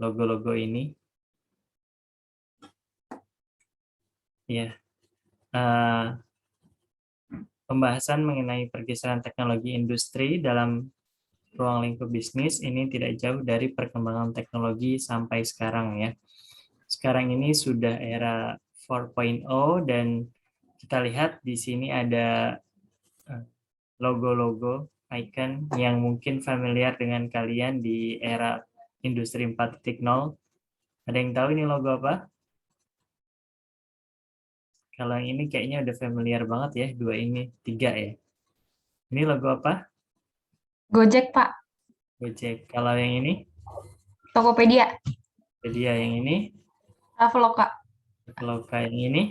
logo-logo ini. Ya, pembahasan mengenai pergeseran teknologi industri dalam ruang lingkup bisnis ini tidak jauh dari perkembangan teknologi sampai sekarang ya. Sekarang ini sudah era 4.0 dan kita lihat di sini ada logo-logo icon yang mungkin familiar dengan kalian di era industri 4.0. Ada yang tahu ini logo apa? Kalau yang ini kayaknya udah familiar banget ya, dua ini, tiga ya. Ini logo apa? Gojek, Pak. Gojek. Kalau yang ini? Tokopedia. Jadi yang ini? Traveloka. Traveloka. Yang ini?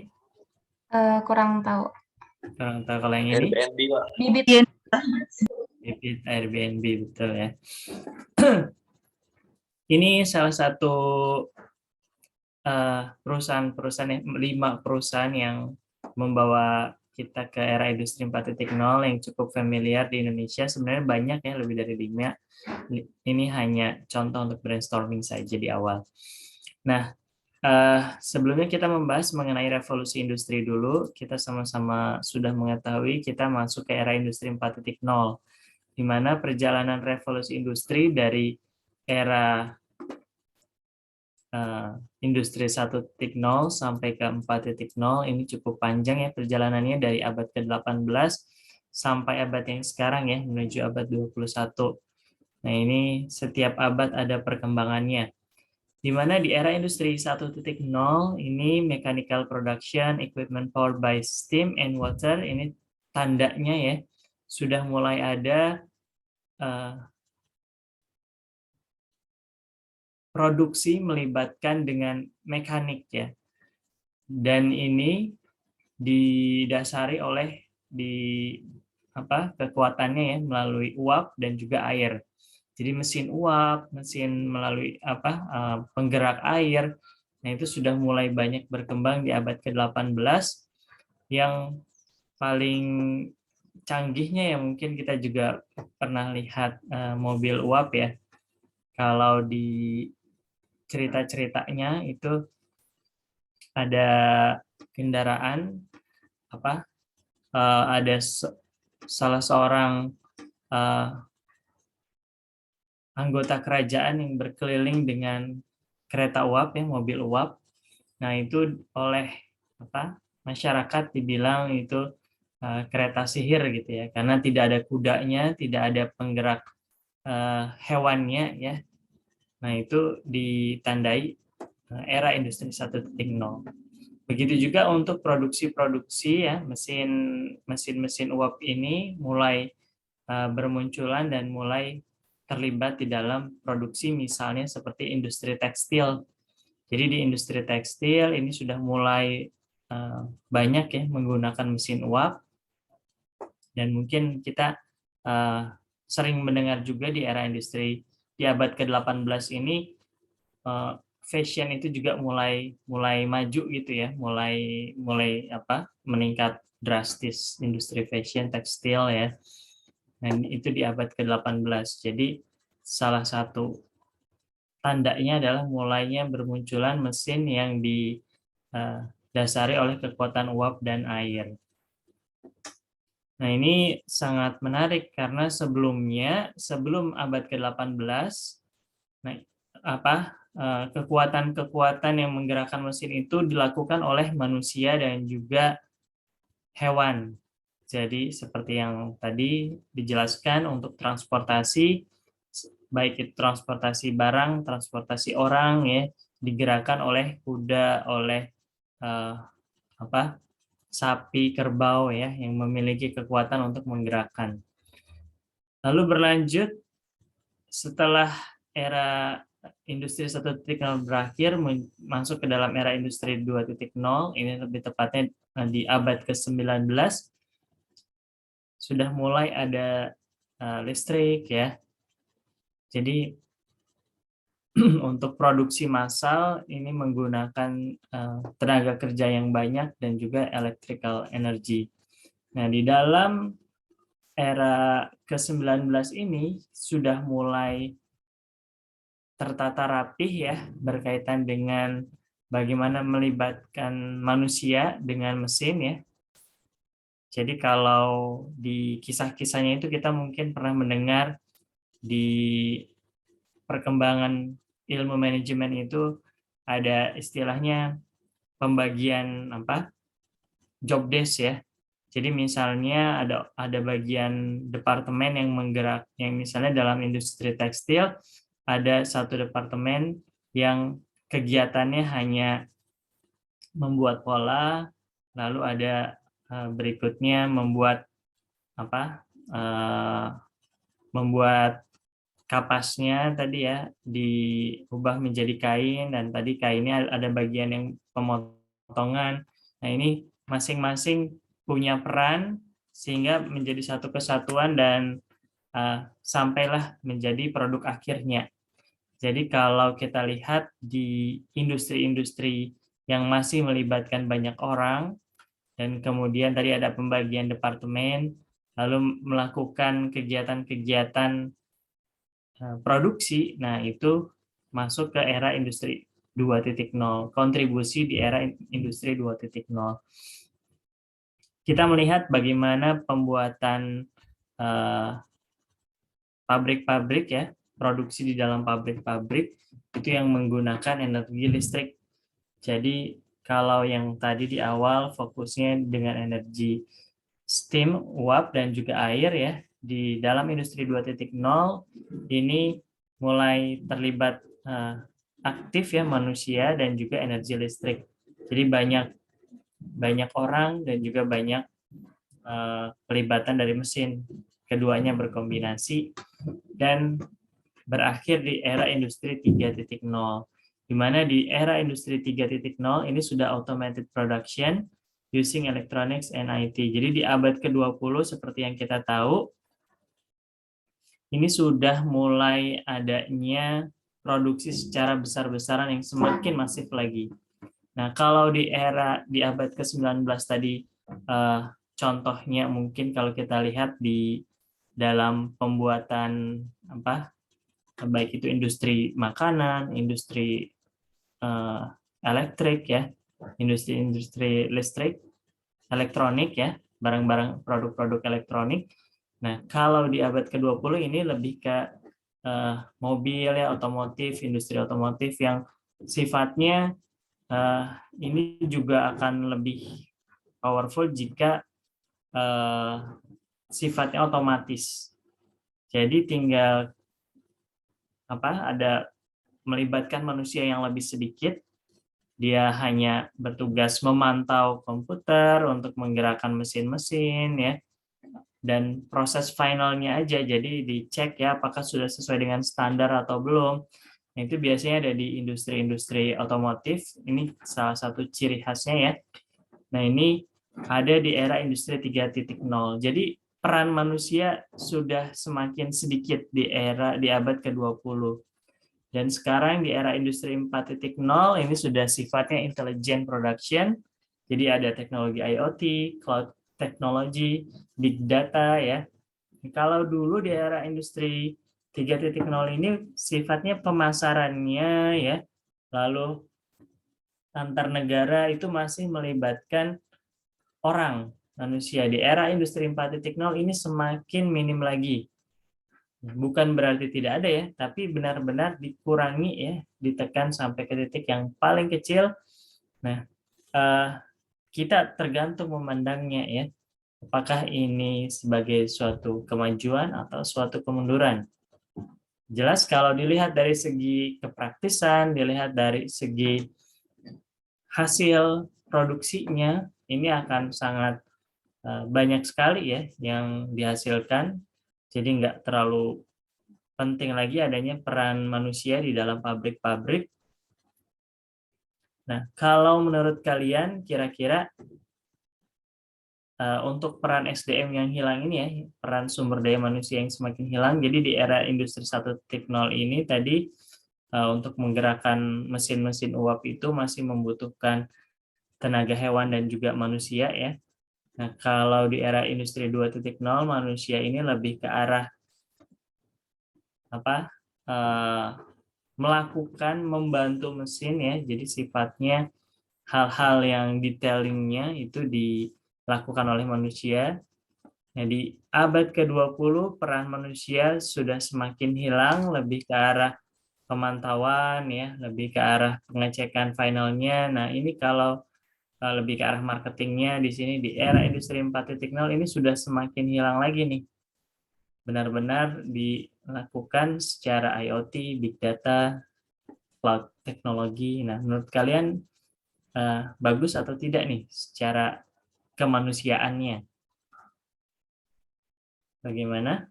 Kurang tahu. Kurang tahu. Kalau yang ini? Airbnb, Pak. Bibit. Bibit Airbnb, betul ya. Ini salah satu perusahaan-perusahaan, 5 perusahaan yang membawa kita ke era industri 4.0 yang cukup familiar di Indonesia. Sebenarnya banyak ya, lebih dari 5. Ini hanya contoh untuk brainstorming saja di awal. Nah, sebelumnya kita membahas mengenai revolusi industri dulu. Kita sama-sama sudah mengetahui kita masuk ke era industri 4.0, di mana perjalanan revolusi industri dari era industri 1.0 sampai ke 4.0 ini cukup panjang ya perjalanannya, dari abad ke-18 sampai abad yang sekarang ya, menuju abad 21. Nah, ini setiap abad ada perkembangannya. Di mana di era industri 1.0 ini mechanical production, equipment powered by steam and water, ini tandanya ya sudah mulai ada produksi melibatkan dengan mekanik ya. Dan ini didasari oleh kekuatannya ya melalui uap dan juga air. Jadi mesin uap, mesin melalui penggerak air. Nah, itu sudah mulai banyak berkembang di abad ke-18. Yang paling canggihnya yang mungkin kita juga pernah lihat mobil uap ya. Kalau di cerita-ceritanya itu ada kendaraan ada salah seorang anggota kerajaan yang berkeliling dengan kereta uap ya, mobil uap. Nah, itu oleh masyarakat dibilang itu kereta sihir gitu ya, karena tidak ada kudanya, tidak ada penggerak hewannya ya. Nah, itu ditandai era industri 1.0. Begitu juga untuk produksi-produksi ya, mesin uap ini mulai bermunculan dan mulai terlibat di dalam produksi, misalnya seperti industri tekstil. Jadi di industri tekstil ini sudah mulai banyak ya menggunakan mesin uap, dan mungkin kita sering mendengar juga di era industri di abad ke-18 ini fashion itu juga mulai maju gitu ya, mulai meningkat drastis industri fashion tekstil ya. Dan itu di abad ke-18. Jadi salah satu tandanya adalah mulainya bermunculan mesin yang didasari oleh kekuatan uap dan air. Nah, ini sangat menarik karena sebelum abad ke-18, kekuatan-kekuatan yang menggerakkan mesin itu dilakukan oleh manusia dan juga hewan. Jadi seperti yang tadi dijelaskan, untuk transportasi, baik itu transportasi barang, transportasi orang ya, digerakkan oleh kuda, oleh sapi, kerbau ya, yang memiliki kekuatan untuk menggerakkan. Lalu berlanjut, setelah era industri 1.0 berakhir, masuk ke dalam era industri 2.0, ini lebih tepatnya di abad ke-19, sudah mulai ada listrik ya. Jadi untuk produksi massal ini menggunakan tenaga kerja yang banyak dan juga electrical energy. Nah, di dalam era ke-19 ini sudah mulai tertata rapih ya, berkaitan dengan bagaimana melibatkan manusia dengan mesin ya. Jadi kalau di kisah-kisahnya itu kita mungkin pernah mendengar di perkembangan ilmu manajemen itu ada istilahnya pembagian job desk ya. Jadi misalnya ada bagian departemen yang menggerak, yang misalnya dalam industri tekstil ada satu departemen yang kegiatannya hanya membuat pola, lalu ada berikutnya membuat apa? Membuat kapasnya tadi ya diubah menjadi kain, dan tadi kainnya ada bagian yang pemotongan. Nah, ini masing-masing punya peran sehingga menjadi satu kesatuan dan sampailah menjadi produk akhirnya. Jadi kalau kita lihat di industri-industri yang masih melibatkan banyak orang dan kemudian tadi ada pembagian departemen, lalu melakukan kegiatan-kegiatan produksi, nah itu masuk ke era industri 2.0, kontribusi di era industri 2.0. Kita melihat bagaimana pembuatan pabrik-pabrik ya, produksi di dalam pabrik-pabrik itu yang menggunakan energi listrik. Jadi kalau yang tadi di awal fokusnya dengan energi steam, uap, dan juga air ya, di dalam industri 2.0 ini mulai terlibat aktif ya manusia dan juga energi listrik. Jadi banyak orang dan juga banyak pelibatan dari mesin. Keduanya berkombinasi dan berakhir di era industri 3.0. Di mana di era industri 3.0 ini sudah automated production using electronics and IT. Jadi di abad ke-20 seperti yang kita tahu, ini sudah mulai adanya produksi secara besar-besaran yang semakin masif lagi. Nah, kalau di abad ke-19 tadi contohnya mungkin kalau kita lihat di dalam pembuatan baik itu industri makanan, industri elektrik ya, industri listrik, elektronik ya, barang-barang produk-produk elektronik. Nah, kalau di abad ke-20 ini lebih ke mobil ya, otomotif, industri otomotif yang sifatnya ini juga akan lebih powerful jika sifatnya otomatis. Jadi tinggal ada melibatkan manusia yang lebih sedikit, dia hanya bertugas memantau komputer untuk menggerakkan mesin-mesin ya, dan proses finalnya aja, jadi dicek ya apakah sudah sesuai dengan standar atau belum. Nah, itu biasanya ada di industri-industri otomotif, ini salah satu ciri khasnya ya. Nah, ini ada di era industri 3.0. Jadi peran manusia sudah semakin sedikit di abad ke-20. Dan sekarang di era industri 4.0 ini sudah sifatnya intelligent production. Jadi ada teknologi IoT, cloud technology, big data ya. Kalau dulu di era industri 3.0 ini sifatnya pemasarannya ya, lalu antar negara itu masih melibatkan orang, manusia. Di era industri 4.0 ini semakin minim lagi. Bukan berarti tidak ada ya, tapi benar-benar dikurangi ya, ditekan sampai ke titik yang paling kecil. Nah, kita tergantung memandangnya ya, apakah ini sebagai suatu kemajuan atau suatu kemunduran. Jelas kalau dilihat dari segi kepraktisan, dilihat dari segi hasil produksinya, ini akan sangat banyak sekali ya yang dihasilkan. Jadi nggak terlalu penting lagi adanya peran manusia di dalam pabrik-pabrik. Nah, kalau menurut kalian kira-kira untuk peran SDM yang hilang ini ya, peran sumber daya manusia yang semakin hilang, jadi di era industri 1.0 ini tadi untuk menggerakkan mesin-mesin uap itu masih membutuhkan tenaga hewan dan juga manusia ya. Nah, kalau di era industri 2.0 manusia ini lebih ke arah melakukan, membantu mesin ya. Jadi sifatnya hal-hal yang detailingnya itu dilakukan oleh manusia. Jadi abad ke-20 peran manusia sudah semakin hilang, lebih ke arah pemantauan ya, lebih ke arah pengecekan finalnya. Nah, ini kalau lebih ke arah marketingnya di sini di era industri 4.0 ini sudah semakin hilang lagi nih. Benar-benar dilakukan secara IoT, big data, cloud teknologi. Nah, menurut kalian bagus atau tidak nih secara kemanusiaannya? Bagaimana?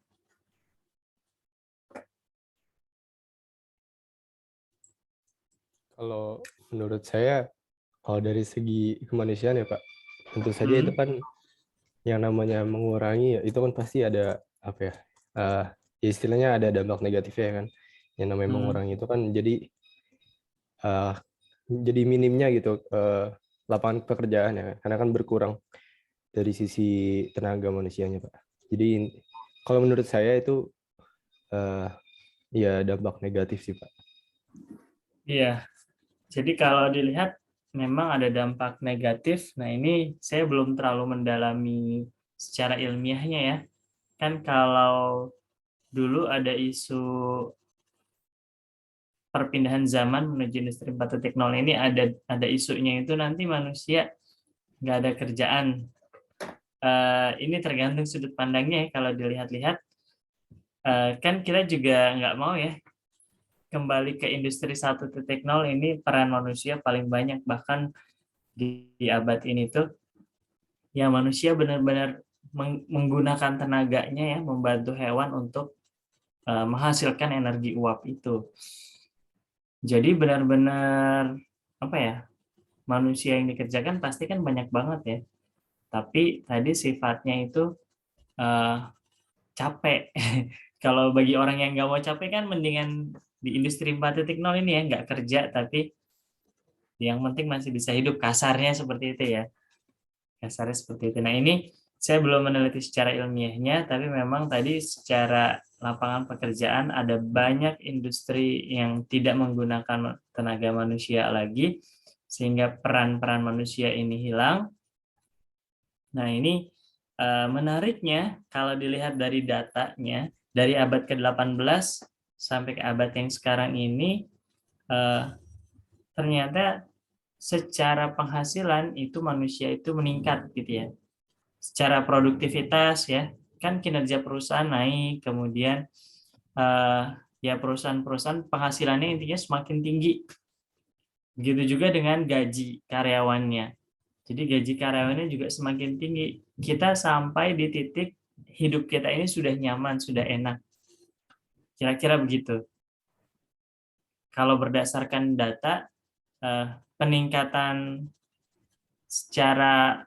Kalau menurut saya, kalau dari segi kemanusiaan ya Pak, tentu saja itu kan yang namanya mengurangi ya, itu kan pasti ada apa ya, istilahnya ada dampak negatifnya ya kan. Yang namanya mengurangi itu kan jadi minimnya gitu lapangan pekerjaan ya, karena kan berkurang dari sisi tenaga manusianya Pak. Jadi kalau menurut saya itu ya dampak negatif sih Pak. Iya, jadi kalau dilihat memang ada dampak negatif. Nah, ini saya belum terlalu mendalami secara ilmiahnya ya. Kan kalau dulu ada isu perpindahan zaman menuju industri 4.0 ini ada isunya itu nanti manusia nggak ada kerjaan. Ini tergantung sudut pandangnya ya. Kalau dilihat-lihat kan kita juga nggak mau ya kembali ke industri 1.0. Ini peran manusia paling banyak, bahkan di abad ini tuh ya manusia benar-benar menggunakan tenaganya ya membantu hewan untuk menghasilkan energi uap itu. Jadi benar-benar apa ya, manusia yang dikerjakan pasti kan banyak banget ya. Tapi tadi sifatnya itu capek. Kalau bagi orang yang nggak mau capek kan mendingan di industri 4.0 ini ya nggak kerja tapi yang penting masih bisa hidup, kasarnya seperti itu ya. Kasarnya seperti itu. Nah, ini saya belum meneliti secara ilmiahnya, tapi memang tadi secara lapangan pekerjaan ada banyak industri yang tidak menggunakan tenaga manusia lagi, sehingga peran-peran manusia ini hilang. Nah, ini menariknya kalau dilihat dari datanya, dari abad ke-18 sampai ke abad yang sekarang ini, ternyata secara penghasilan itu manusia itu meningkat gitu ya. Secara produktivitas ya, kan kinerja perusahaan naik, kemudian ya perusahaan-perusahaan penghasilannya intinya semakin tinggi. Begitu juga dengan gaji karyawannya. Jadi gaji karyawannya juga semakin tinggi. Kita sampai di titik hidup kita ini sudah nyaman, sudah enak. Kira-kira begitu. Kalau berdasarkan data, peningkatan secara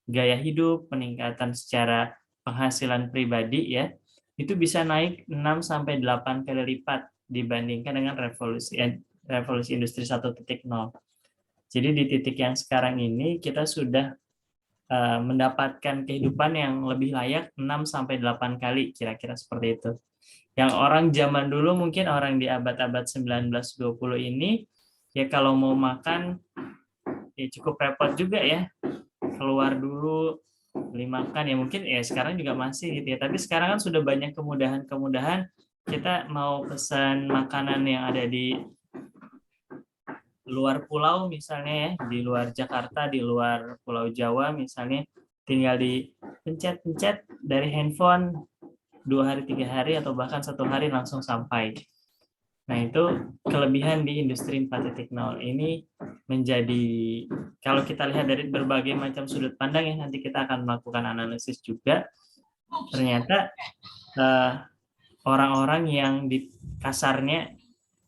gaya hidup, peningkatan secara penghasilan pribadi ya, itu bisa naik 6 sampai 8 kali lipat dibandingkan dengan revolusi industri 1.0. Jadi di titik yang sekarang ini kita sudah mendapatkan kehidupan yang lebih layak 6 sampai 8 kali kira-kira seperti itu. Yang orang zaman dulu mungkin orang di abad-abad 19-20 ini ya kalau mau makan ya cukup repot juga ya. Keluar dulu beli makan ya mungkin ya sekarang juga masih gitu ya. Tapi sekarang kan sudah banyak kemudahan-kemudahan, kita mau pesan makanan yang ada di luar pulau misalnya ya, di luar Jakarta, di luar Pulau Jawa misalnya, tinggal dipencet-pencet dari handphone 2 hari 3 hari atau bahkan 1 hari langsung sampai. Nah, itu kelebihan di industri 4.0 ini menjadi, kalau kita lihat dari berbagai macam sudut pandang ya, nanti kita akan melakukan analisis juga, ternyata orang-orang yang di kasarnya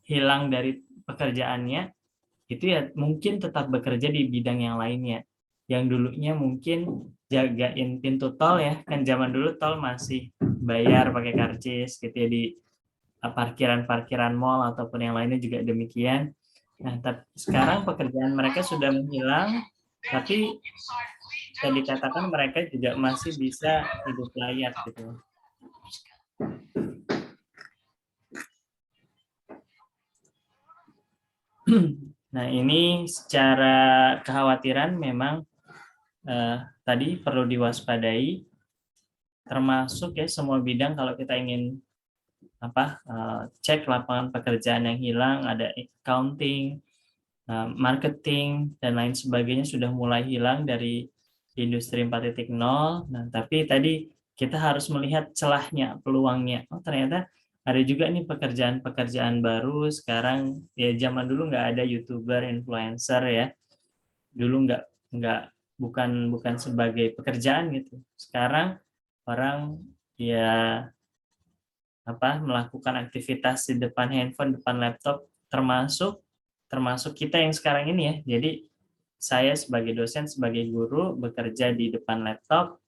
hilang dari pekerjaannya, itu ya mungkin tetap bekerja di bidang yang lainnya. Yang dulunya mungkin jagain pintu tol ya, kan zaman dulu tol masih bayar pakai karcis gitu ya, di parkiran-parkiran mall ataupun yang lainnya juga demikian. Nah, tapi sekarang pekerjaan mereka sudah menghilang, tapi bisa dikatakan mereka juga masih bisa hidup layak gitu. Nah, ini secara kekhawatiran memang tadi perlu diwaspadai, termasuk ya semua bidang kalau kita ingin cek lapangan pekerjaan yang hilang, ada accounting, marketing, dan lain sebagainya sudah mulai hilang dari industri 4.0. Nah, tapi tadi kita harus melihat celahnya, peluangnya. Oh, ternyata ada juga nih pekerjaan-pekerjaan baru sekarang. Ya zaman dulu nggak ada YouTuber, influencer ya. Dulu nggak bukan bukan sebagai pekerjaan gitu. Sekarang orang ya melakukan aktivitas di depan handphone, depan laptop, termasuk kita yang sekarang ini ya. Jadi saya sebagai dosen, sebagai guru bekerja di depan laptop,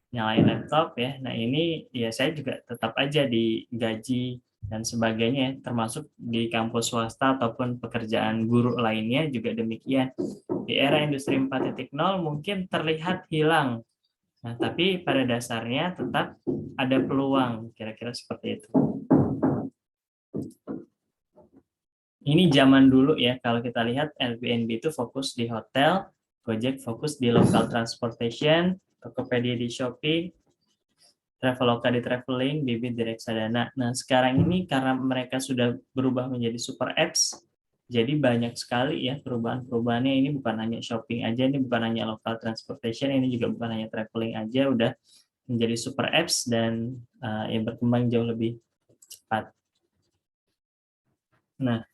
nyalain laptop ya. Nah, ini ya saya juga tetap aja digaji dan sebagainya, termasuk di kampus swasta ataupun pekerjaan guru lainnya juga demikian. Di era industri 4.0 mungkin terlihat hilang. Nah, tapi pada dasarnya tetap ada peluang, kira-kira seperti itu. Ini zaman dulu ya, kalau kita lihat Airbnb itu fokus di hotel, Gojek fokus di local transportation, Tokopedia di Shopee, Traveloka di traveling, Bibit di reksadana. Nah, sekarang ini karena mereka sudah berubah menjadi super apps, jadi banyak sekali ya perubahan-perubahannya. Ini bukan hanya shopping aja, ini bukan hanya local transportation, ini juga bukan hanya traveling aja, udah menjadi super apps dan yang berkembang jauh lebih cepat. Nah,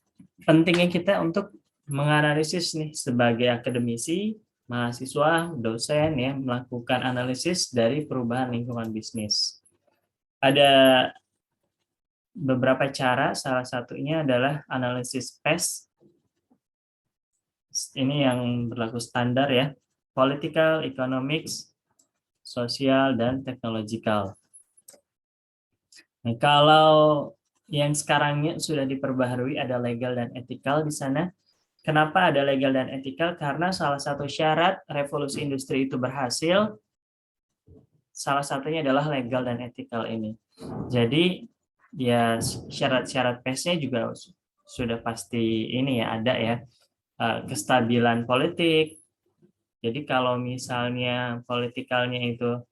pentingnya kita untuk menganalisis nih sebagai akademisi, mahasiswa, dosen ya, melakukan analisis dari perubahan lingkungan bisnis. Ada beberapa cara, salah satunya adalah analisis PES. Ini yang berlaku standar ya, political, economics, sosial, dan technological. Nah, kalau yang sekarangnya sudah diperbaharui ada legal dan ethical di sana. Kenapa ada legal dan ethical? Karena salah satu syarat revolusi industri itu berhasil, salah satunya adalah legal dan ethical ini. Jadi ya syarat-syarat PES-nya juga sudah pasti ini ya ada ya, kestabilan politik. Jadi kalau misalnya politikalnya itu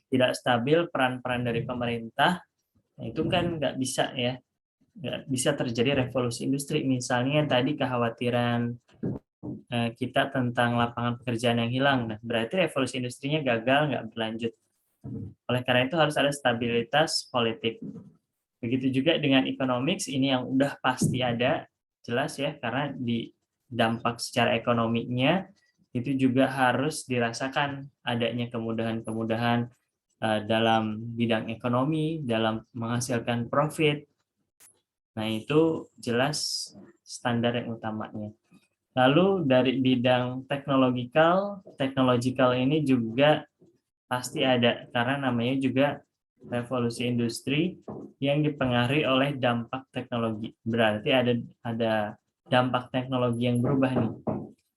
tidak stabil, peran-peran dari pemerintah, itu kan nggak bisa ya, nggak bisa terjadi revolusi industri. Misalnya tadi kekhawatiran kita tentang lapangan pekerjaan yang hilang. Nah, berarti revolusi industrinya gagal, nggak berlanjut. Oleh karena itu harus ada stabilitas politik. Begitu juga dengan economics, ini yang udah pasti ada, jelas ya, karena di dampak secara ekonominya itu juga harus dirasakan adanya kemudahan-kemudahan dalam bidang ekonomi, dalam menghasilkan profit. Nah, itu jelas standar yang utamanya. Lalu dari bidang teknologikal ini juga pasti ada, karena namanya juga revolusi industri yang dipengaruhi oleh dampak teknologi. Berarti ada dampak teknologi yang berubah nih.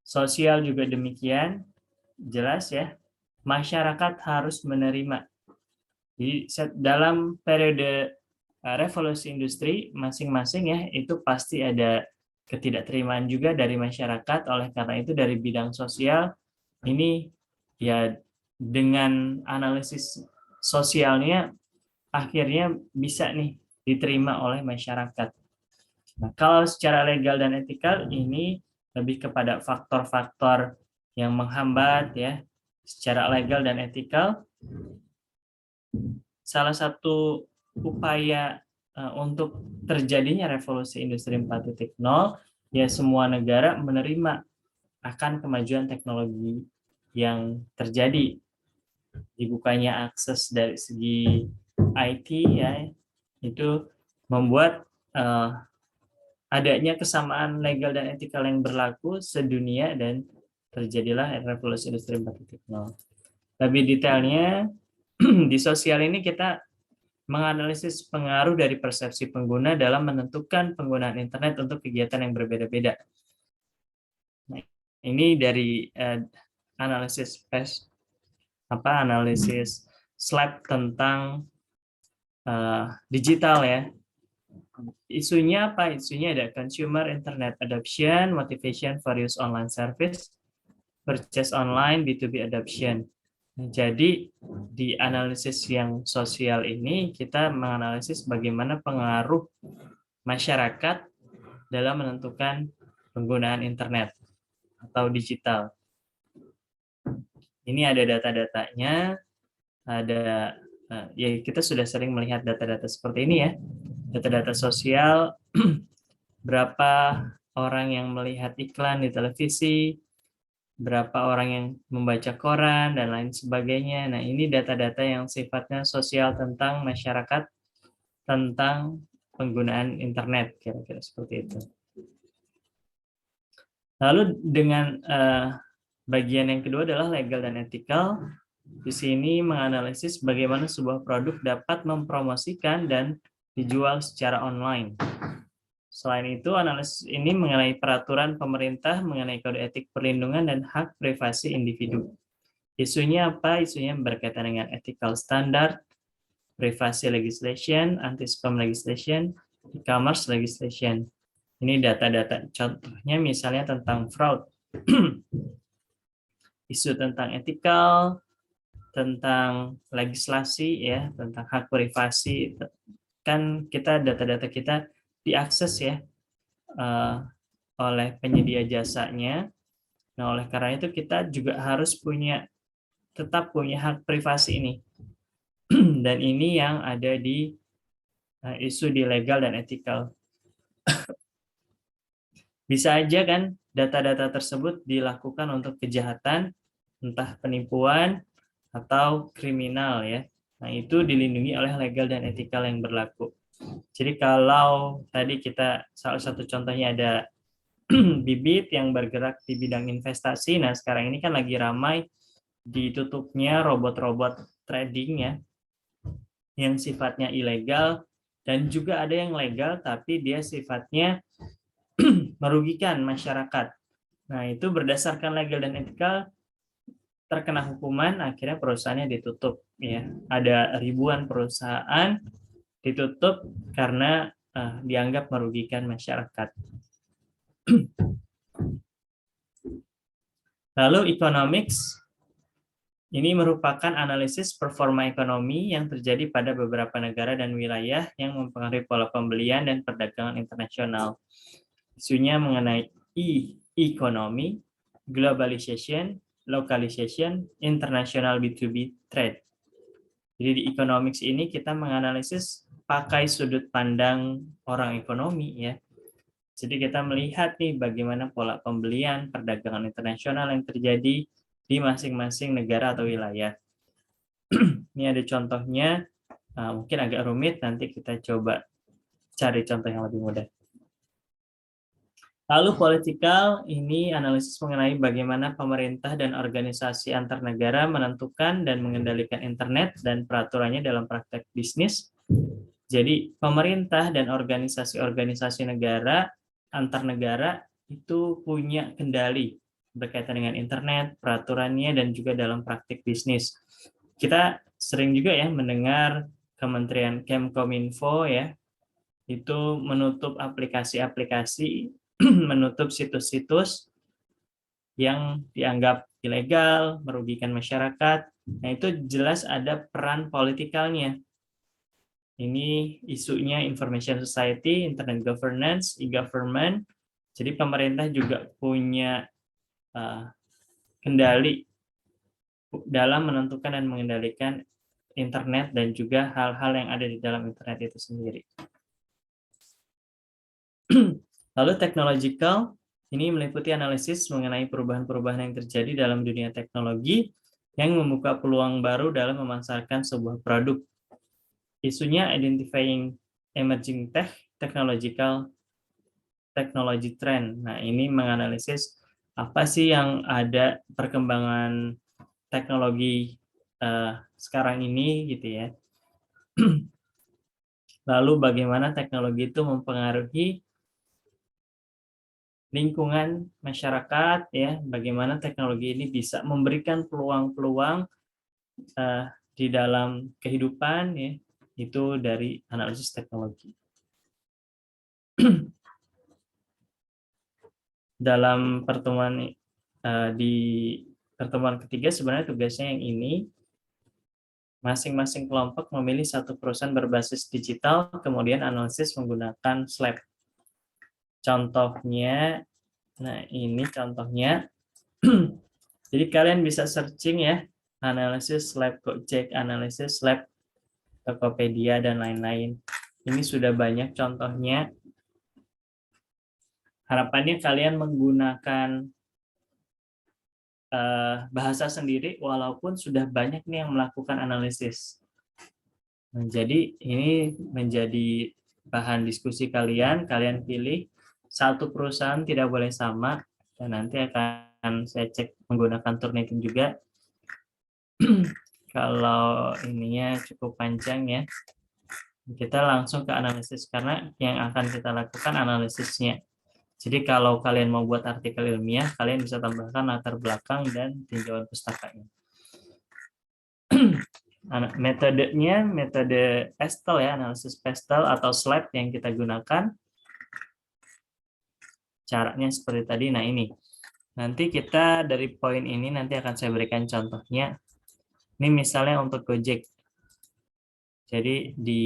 Sosial juga demikian, jelas ya. Masyarakat harus menerima. Jadi dalam periode revolusi industri masing-masing ya, itu pasti ada ketidakterimaan juga dari masyarakat. Oleh karena itu dari bidang sosial ini ya, dengan analisis sosialnya akhirnya bisa nih diterima oleh masyarakat. Nah, kalau secara legal dan etikal ini lebih kepada faktor-faktor yang menghambat ya. Secara legal dan etikal, salah satu upaya untuk terjadinya revolusi industri 4.0 ya semua negara menerima akan kemajuan teknologi yang terjadi. Dibukanya akses dari segi IT ya, itu membuat adanya kesamaan legal dan etikal yang berlaku sedunia dan terjadilah revolusi industri 4.0. Lebih detailnya di sosial ini kita menganalisis pengaruh dari persepsi pengguna dalam menentukan penggunaan internet untuk kegiatan yang berbeda-beda. Nah, ini dari analisis PES, analisis SLAP tentang digital ya. isunya apa? Isunya ada consumer internet adoption, motivation for use online service, purchase online, B2B adoption. Jadi di analisis yang sosial ini kita menganalisis bagaimana pengaruh masyarakat dalam menentukan penggunaan internet atau digital. Ini ada data-datanya, ada ya kita sudah sering melihat data-data seperti ini ya. Data-data sosial, berapa orang yang melihat iklan di televisi, berapa orang yang membaca koran, dan lain sebagainya. Nah, ini data-data yang sifatnya sosial tentang masyarakat, tentang penggunaan internet, kira-kira seperti itu. Lalu dengan bagian yang kedua adalah legal dan ethical. Di sini menganalisis bagaimana sebuah produk dapat mempromosikan dan dijual secara online. Selain itu, analisis ini mengenai peraturan pemerintah mengenai kode etik perlindungan dan hak privasi individu. Isunya apa? Isunya berkaitan dengan ethical standard, privacy legislation, anti-spam legislation, e-commerce legislation. Ini data-data contohnya misalnya tentang fraud. Isu tentang ethical, tentang legislasi ya, tentang hak privasi. Kan kita data-data kita diakses ya oleh penyedia jasanya. Nah, oleh karena itu kita juga harus tetap punya hak privasi ini. Dan ini yang ada di isu di legal dan ethical. Bisa aja kan data-data tersebut dilakukan untuk kejahatan, entah penipuan atau kriminal ya. Nah, itu dilindungi oleh legal dan ethical yang berlaku. Jadi kalau tadi kita salah satu contohnya ada Bibit yang bergerak di bidang investasi. Nah, sekarang ini kan lagi ramai ditutupnya robot-robot trading ya, yang sifatnya ilegal, dan juga ada yang legal tapi dia sifatnya merugikan masyarakat. Nah, itu berdasarkan legal dan etika terkena hukuman, akhirnya perusahaannya ditutup ya. Ada ribuan perusahaan ditutup karena dianggap merugikan masyarakat. Lalu economics ini merupakan analisis performa ekonomi yang terjadi pada beberapa negara dan wilayah yang mempengaruhi pola pembelian dan perdagangan internasional. Isunya mengenai ekonomi, globalization, localization, international B2B trade. Jadi di economics ini kita menganalisis pakai sudut pandang orang ekonomi ya. Jadi kita melihat nih bagaimana pola pembelian, perdagangan internasional yang terjadi di masing-masing negara atau wilayah. Ini ada contohnya, mungkin agak rumit, nanti kita coba cari contoh yang lebih mudah. Lalu politikal, ini analisis mengenai bagaimana pemerintah dan organisasi antar negara menentukan dan mengendalikan internet dan peraturannya dalam praktek bisnis. Jadi pemerintah dan organisasi-organisasi negara antar negara itu punya kendali berkaitan dengan internet, peraturannya, dan juga dalam praktik bisnis. Kita sering juga ya mendengar Kementerian Kemkominfo ya, itu menutup aplikasi-aplikasi, menutup situs-situs yang dianggap ilegal, merugikan masyarakat. Nah, itu jelas ada peran politikalnya. Ini isunya information society, internet governance, e-government. Jadi pemerintah juga punya kendali dalam menentukan dan mengendalikan internet dan juga hal-hal yang ada di dalam internet itu sendiri. Lalu technological, ini meliputi analisis mengenai perubahan-perubahan yang terjadi dalam dunia teknologi yang membuka peluang baru dalam memasarkan sebuah produk. Isunya identifying emerging technological technology trend. Nah, ini menganalisis apa sih yang ada perkembangan teknologi sekarang ini gitu ya. Lalu bagaimana teknologi itu mempengaruhi lingkungan masyarakat ya, bagaimana teknologi ini bisa memberikan peluang-peluang di dalam kehidupan ya, itu dari analisis teknologi. Dalam pertemuan di pertemuan ketiga sebenarnya tugasnya yang ini, masing-masing kelompok memilih satu perusahaan berbasis digital, kemudian analisis menggunakan SLAB. Contohnya, nah ini contohnya. Jadi kalian bisa searching ya, analisis SLAB Gojek, analisis SLAB Tokopedia, dan lain-lain. Ini sudah banyak contohnya. Harapannya kalian menggunakan bahasa sendiri, walaupun sudah banyak nih yang melakukan analisis. Nah, jadi ini menjadi bahan diskusi kalian. Kalian pilih satu perusahaan, tidak boleh sama, dan nanti akan saya cek menggunakan Turnitin juga. Kalau ininya cukup panjang ya, kita langsung ke analisis, karena yang akan kita lakukan analisisnya. Jadi kalau kalian mau buat artikel ilmiah, kalian bisa tambahkan latar belakang dan tinjauan pustakanya. Metodenya, metode PESTEL ya, analisis PESTEL atau SLAB yang kita gunakan. Caranya seperti tadi. Nah ini, nanti kita dari poin ini nanti akan saya berikan contohnya. Ini misalnya untuk Gojek. Jadi di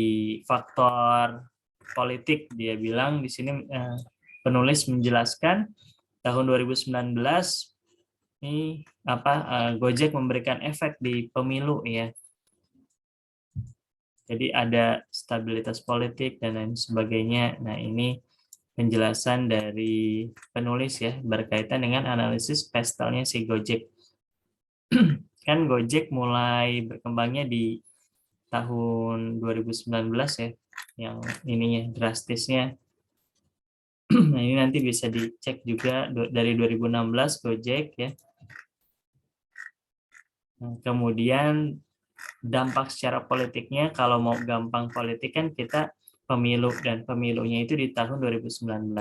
faktor politik dia bilang di sini penulis menjelaskan tahun 2019 ini Gojek memberikan efek di pemilu ya. Jadi ada stabilitas politik dan lain sebagainya. Nah, ini penjelasan dari penulis ya berkaitan dengan analisis PESTEL-nya si Gojek. Kan Gojek mulai berkembangnya di tahun 2019 ya, yang ininya drastisnya. Nah, ini nanti bisa dicek juga dari 2016 Gojek ya. Nah, kemudian dampak secara politiknya, kalau mau gampang politik kan kita pemilu, dan pemilunya itu di tahun 2019.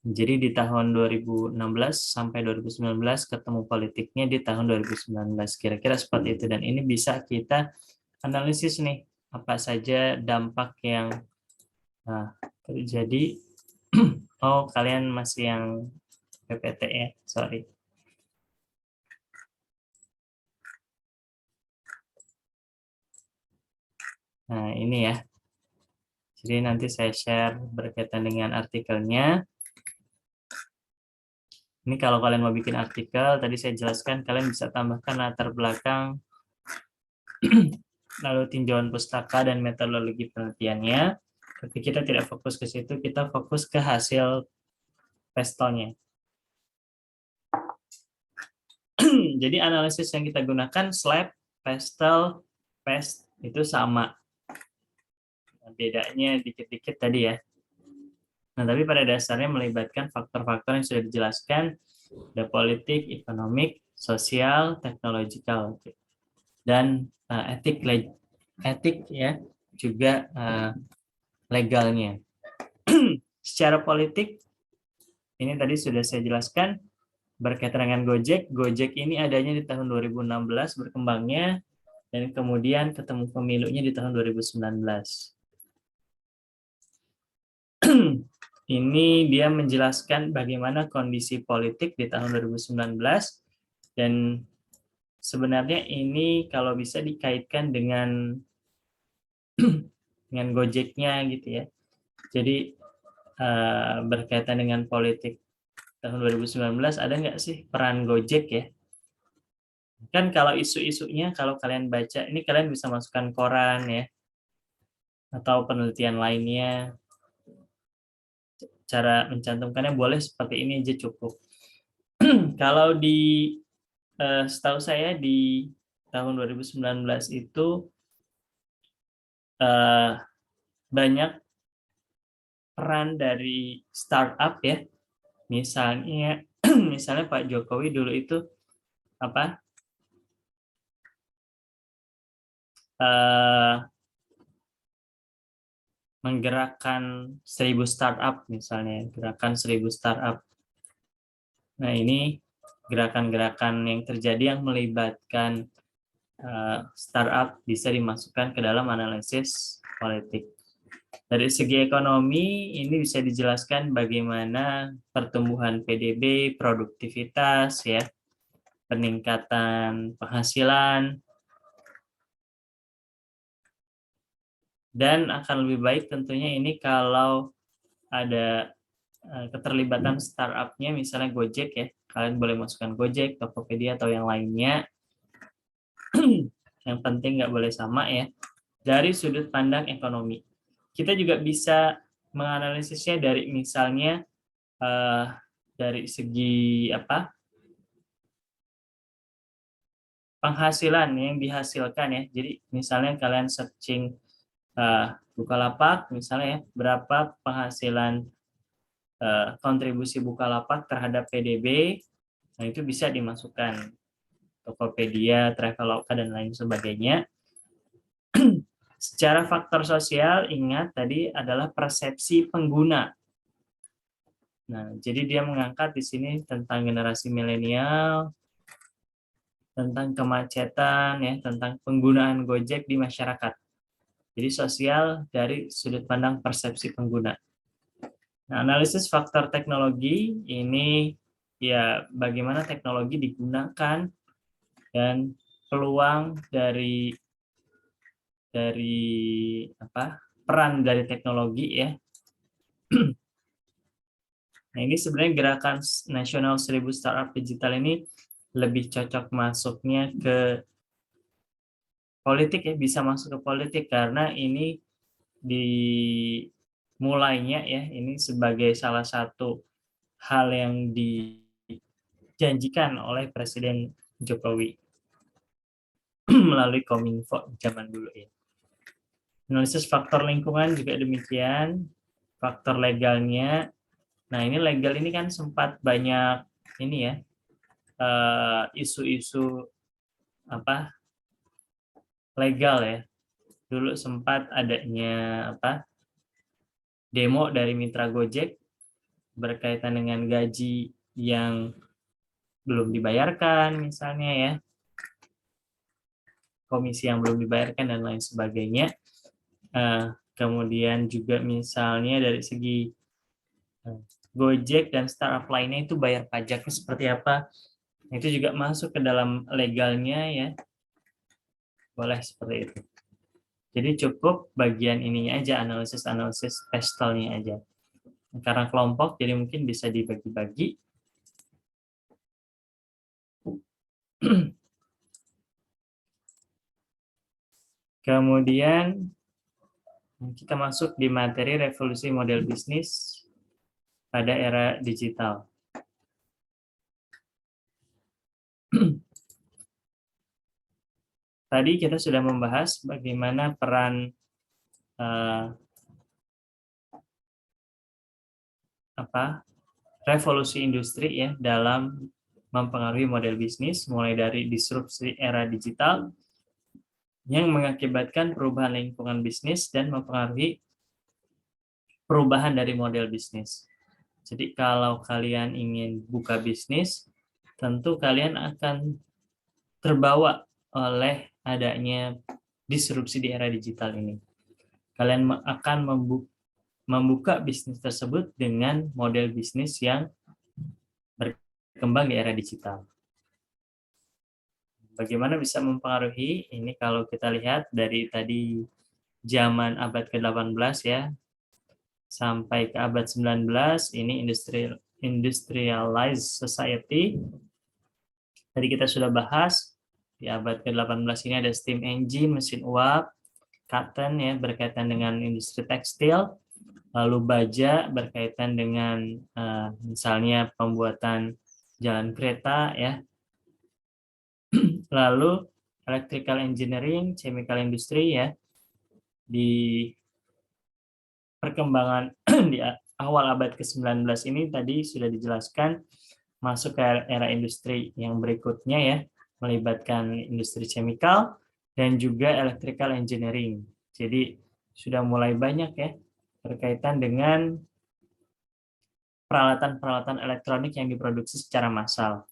Jadi di tahun 2016 sampai 2019 ketemu politiknya di tahun 2019. Kira-kira seperti itu, dan ini bisa kita analisis nih apa saja dampak yang terjadi. Oh, kalian masih yang PPT ya, sorry. Nah, ini ya. Jadi nanti saya share berkaitan dengan artikelnya. Ini kalau kalian mau bikin artikel, tadi saya jelaskan, kalian bisa tambahkan latar belakang, lalu tinjauan pustaka dan metodologi penelitiannya. Tapi kita tidak fokus ke situ, kita fokus ke hasil PESTEL-nya. Jadi analisis yang kita gunakan SLAB, PESTEL, PEST itu sama. Bedanya dikit-dikit tadi ya. Nah, tapi pada dasarnya melibatkan faktor-faktor yang sudah dijelaskan, ada politik, ekonomik, sosial, teknologikal, dan etik ya, juga legalnya. Secara politik, ini tadi sudah saya jelaskan, berkaitan dengan Gojek. Gojek ini adanya di tahun 2016 berkembangnya, dan kemudian ketemu pemilunya di tahun 2019. Ini dia menjelaskan bagaimana kondisi politik di tahun 2019, dan sebenarnya ini kalau bisa dikaitkan dengan Gojeknya gitu ya. Jadi berkaitan dengan politik tahun 2019, ada nggak sih peran Gojek ya? Kan kalau isu-isunya, kalau kalian baca, ini kalian bisa masukkan koran ya, atau penelitian lainnya. Cara mencantumkannya boleh seperti ini aja cukup. Kalau setahu saya di tahun 2019 itu banyak peran dari startup ya. Misalnya Pak Jokowi dulu itu menggerakkan 1000 startup misalnya, gerakan 1000 startup. Nah, ini gerakan-gerakan yang terjadi yang melibatkan startup bisa dimasukkan ke dalam analisis politik. Dari segi ekonomi, ini bisa dijelaskan bagaimana pertumbuhan PDB, produktivitas, ya, peningkatan penghasilan, dan akan lebih baik tentunya ini kalau ada keterlibatan startup-nya, misalnya Gojek ya, kalian boleh masukkan Gojek, Tokopedia, atau yang lainnya. Yang penting nggak boleh sama ya, dari sudut pandang ekonomi. Kita juga bisa menganalisisnya dari misalnya dari segi penghasilan yang dihasilkan ya. Jadi misalnya kalian searching Bukalapak misalnya ya, berapa penghasilan kontribusi Bukalapak terhadap PDB, nah itu bisa dimasukkan Tokopedia, Traveloka, dan lain sebagainya. Secara faktor sosial, ingat tadi adalah persepsi pengguna. Nah, jadi dia mengangkat di sini tentang generasi milenial, tentang kemacetan, ya, tentang penggunaan Gojek di masyarakat. Jadi sosial dari sudut pandang persepsi pengguna. Nah, analisis faktor teknologi ini ya bagaimana teknologi digunakan dan peluang dari peran dari teknologi ya. Nah, ini sebenarnya gerakan nasional 1000 startup digital ini lebih cocok masuknya ke politik ya, bisa masuk ke politik karena ini dimulainya ya, ini sebagai salah satu hal yang dijanjikan oleh Presiden Jokowi melalui Kominfo zaman dulu ya. Analisis faktor lingkungan juga demikian, faktor legalnya. Nah, ini legal ini kan sempat banyak ini ya, isu-isu legal ya. Dulu sempat adanya demo dari mitra Gojek berkaitan dengan gaji yang belum dibayarkan misalnya ya, komisi yang belum dibayarkan dan lain sebagainya. Kemudian juga misalnya dari segi Gojek dan startup lainnya itu bayar pajaknya seperti apa, itu juga masuk ke dalam legalnya ya, boleh seperti itu. Jadi cukup bagian ininya aja, analisis pestelnya aja. Karena kelompok, jadi mungkin bisa dibagi-bagi. Kemudian kita masuk di materi revolusi model bisnis pada era digital. Tadi kita sudah membahas bagaimana peran revolusi industri ya dalam mempengaruhi model bisnis, mulai dari disrupsi era digital yang mengakibatkan perubahan lingkungan bisnis dan mempengaruhi perubahan dari model bisnis. Jadi kalau kalian ingin buka bisnis, tentu kalian akan terbawa oleh adanya disrupsi di era digital ini. Kalian akan membuka bisnis tersebut dengan model bisnis yang berkembang di era digital. Bagaimana bisa mempengaruhi? Ini kalau kita lihat dari tadi zaman abad ke-18 ya, sampai ke abad 19, ini industrialized society. Tadi kita sudah bahas, di abad ke-18 ini ada steam engine, mesin uap, cotton ya berkaitan dengan industri tekstil, lalu baja berkaitan dengan misalnya pembuatan jalan kereta ya, lalu electrical engineering, chemical industry ya, di perkembangan di awal abad ke-19 ini tadi sudah dijelaskan masuk ke era industri yang berikutnya ya, melibatkan industri chemical dan juga electrical engineering. Jadi sudah mulai banyak ya berkaitan dengan peralatan-peralatan elektronik yang diproduksi secara massal.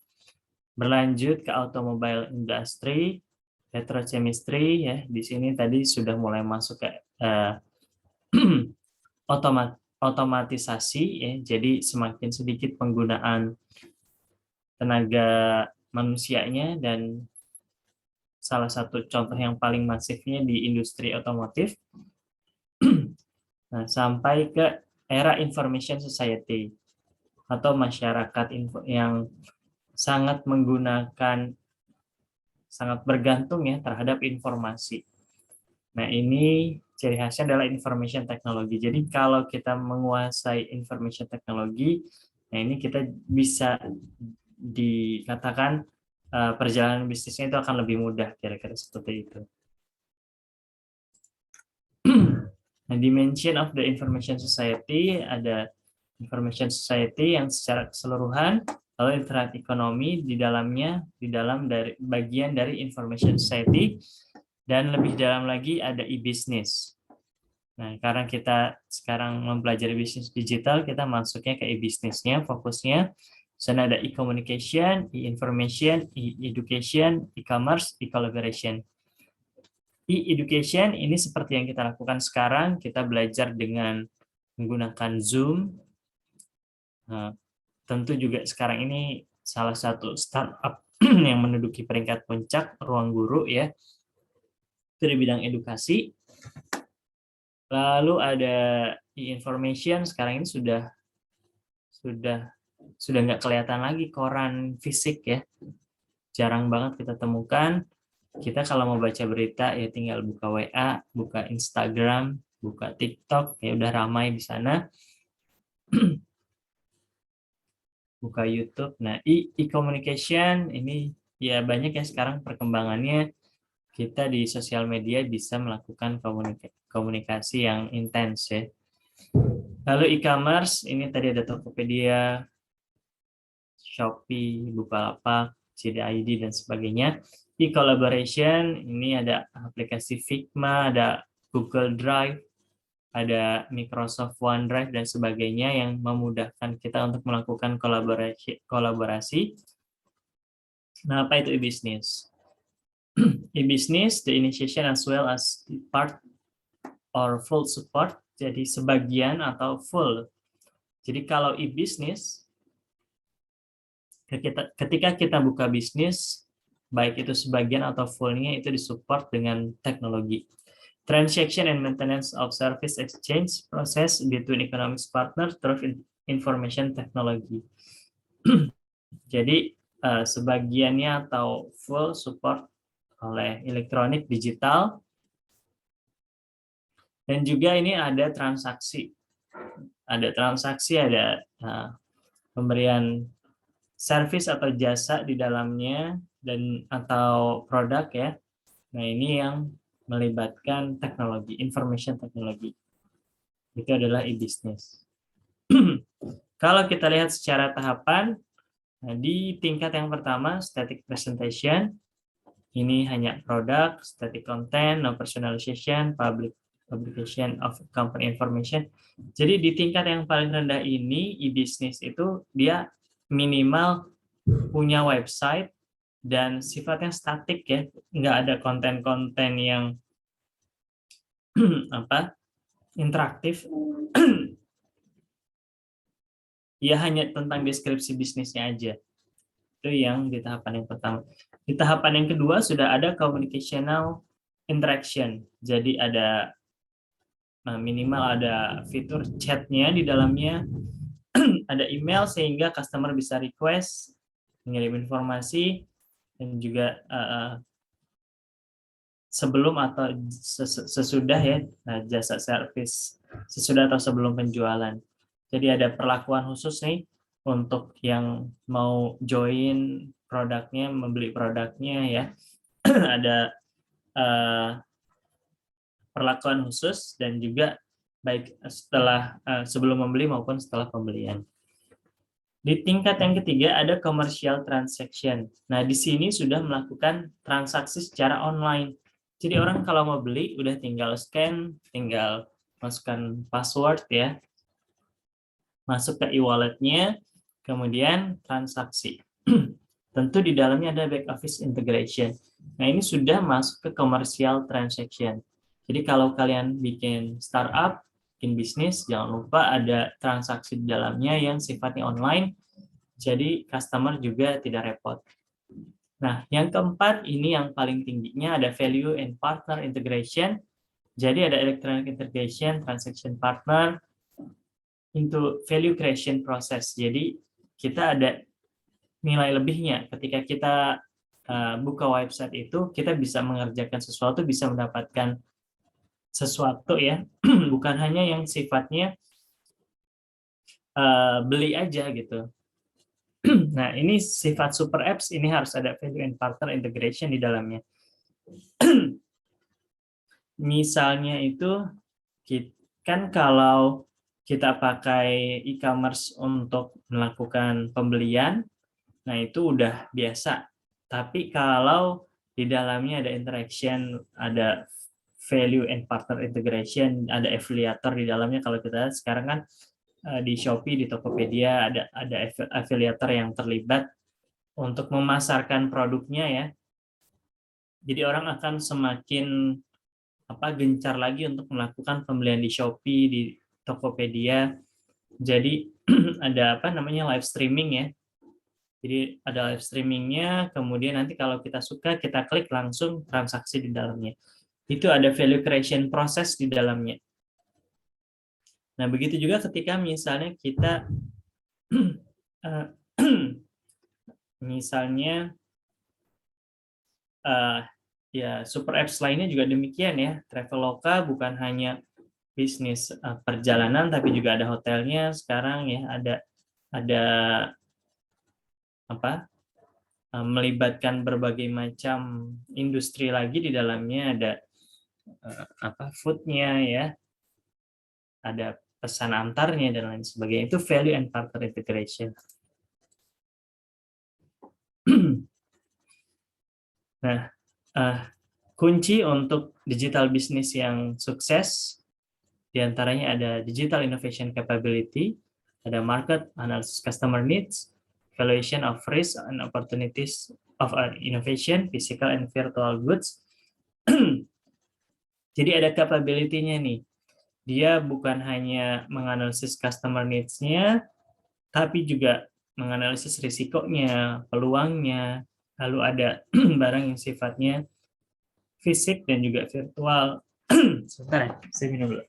Berlanjut ke automobile industry, petrochemistry ya, di sini tadi sudah mulai masuk ke otomatisasi ya, jadi semakin sedikit penggunaan tenaga manusianya, dan salah satu contoh yang paling masifnya di industri otomotif. Nah, sampai ke era information society atau masyarakat yang sangat bergantung ya terhadap informasi. Nah, ini ciri khasnya adalah information technology. Jadi kalau kita menguasai information technology, nah ini kita bisa dikatakan perjalanan bisnisnya itu akan lebih mudah, kira-kira seperti itu. Nah, dimension of the information society, ada information society yang secara keseluruhan, lalu internet ekonomi di dalam dari bagian dari information society, dan lebih dalam lagi ada e-business. Nah, karena kita sekarang mempelajari bisnis digital, kita masuknya ke e-businessnya, fokusnya. Sana ada e-communication, e-information, e-education, e-commerce, e-collaboration. E-education ini seperti yang kita lakukan sekarang, kita belajar dengan menggunakan Zoom. Nah, tentu juga sekarang ini salah satu startup yang menduduki peringkat puncak Ruang Guru ya, itu di bidang edukasi. Lalu ada e-information, sekarang ini sudah nggak kelihatan lagi koran fisik ya, jarang banget kita temukan. Kita kalau mau baca berita ya tinggal buka WA, buka Instagram, buka TikTok, ya udah ramai di sana. Buka YouTube. Nah, e-communication ini ya banyak ya sekarang perkembangannya. Kita di sosial media bisa melakukan komunikasi yang intens ya. Lalu e-commerce, ini tadi ada Tokopedia, Shopee, Bukalapak, JD.ID, dan sebagainya. E-collaboration, ini ada aplikasi Figma, ada Google Drive, ada Microsoft OneDrive, dan sebagainya yang memudahkan kita untuk melakukan kolaborasi. Nah, apa itu e-business? E-business, the initiation as well as part or full support, jadi sebagian atau full. Jadi kalau e-business, ketika kita buka bisnis, baik itu sebagian atau fullnya itu disupport dengan teknologi. Transaction and maintenance of service exchange process between economic partners through information technology. Jadi sebagiannya atau full support oleh elektronik digital, dan juga ini ada transaksi, ada pemberian service atau jasa di dalamnya dan atau produk ya. Nah, ini yang melibatkan teknologi, information technology. Itu adalah e-business. Kalau kita lihat secara tahapan, nah di tingkat yang pertama, static presentation, ini hanya produk, static content, no personalization, publication of company information. Jadi di tingkat yang paling rendah ini, e-business itu dia minimal punya website dan sifatnya statik ya, nggak ada konten-konten yang interaktif. Ya hanya tentang deskripsi bisnisnya aja. Itu yang di tahapan yang pertama. Di tahapan yang kedua sudah ada communicational interaction. Jadi ada minimal ada fitur chatnya di dalamnya, ada email sehingga customer bisa request, mengirim informasi, dan juga sebelum atau sesudah ya, jasa servis sesudah atau sebelum penjualan. Jadi ada perlakuan khusus nih untuk yang mau join produknya, membeli produknya ya. Ada perlakuan khusus dan juga baik setelah sebelum membeli maupun setelah pembelian. Di tingkat yang ketiga ada commercial transaction. Nah, di sini sudah melakukan transaksi secara online. Jadi orang kalau mau beli udah tinggal scan, tinggal masukkan password ya. Masuk ke e-walletnya, kemudian transaksi. Tentu di dalamnya ada back office integration. Nah, ini sudah masuk ke commercial transaction. Jadi kalau kalian bikin startup, bikin bisnis, jangan lupa ada transaksi di dalamnya yang sifatnya online, jadi customer juga tidak repot. Nah, yang keempat ini yang paling tingginya ada value and partner integration. Jadi ada electronic integration, transaction partner, into value creation process. Jadi kita ada nilai lebihnya ketika kita buka website itu, kita bisa mengerjakan sesuatu, bisa mendapatkan sesuatu ya, bukan hanya yang sifatnya beli aja gitu. Nah, ini sifat super apps, ini harus ada value and partner integration di dalamnya. Misalnya itu, kan kalau kita pakai e-commerce untuk melakukan pembelian, nah itu udah biasa. Tapi kalau di dalamnya ada interaction, ada value and partner integration, ada affiliator di dalamnya. Kalau kita lihat sekarang kan di Shopee, di Tokopedia ada affiliator yang terlibat untuk memasarkan produknya ya. Jadi orang akan semakin gencar lagi untuk melakukan pembelian di Shopee, di Tokopedia. Jadi ada live streaming ya. Jadi ada live streamingnya, kemudian nanti kalau kita suka, kita klik langsung transaksi di dalamnya. Itu ada value creation proses di dalamnya. Nah, begitu juga ketika misalnya kita misalnya ya super apps lainnya juga demikian ya. Traveloka bukan hanya bisnis perjalanan, tapi juga ada hotelnya sekarang ya, ada melibatkan berbagai macam industri lagi di dalamnya, ada foodnya ya, ada pesan antarnya dan lain sebagainya. Itu value and partner integration. Nah, kunci untuk digital business yang sukses diantaranya ada digital innovation capability, ada market analysis customer needs, valuation of risk and opportunities of innovation, physical and virtual goods. Jadi ada capability-nya nih. Dia bukan hanya menganalisis customer needs-nya, tapi juga menganalisis risikonya, peluangnya, lalu ada barang yang sifatnya fisik dan juga virtual. Sebentar ya, saya minum dulu.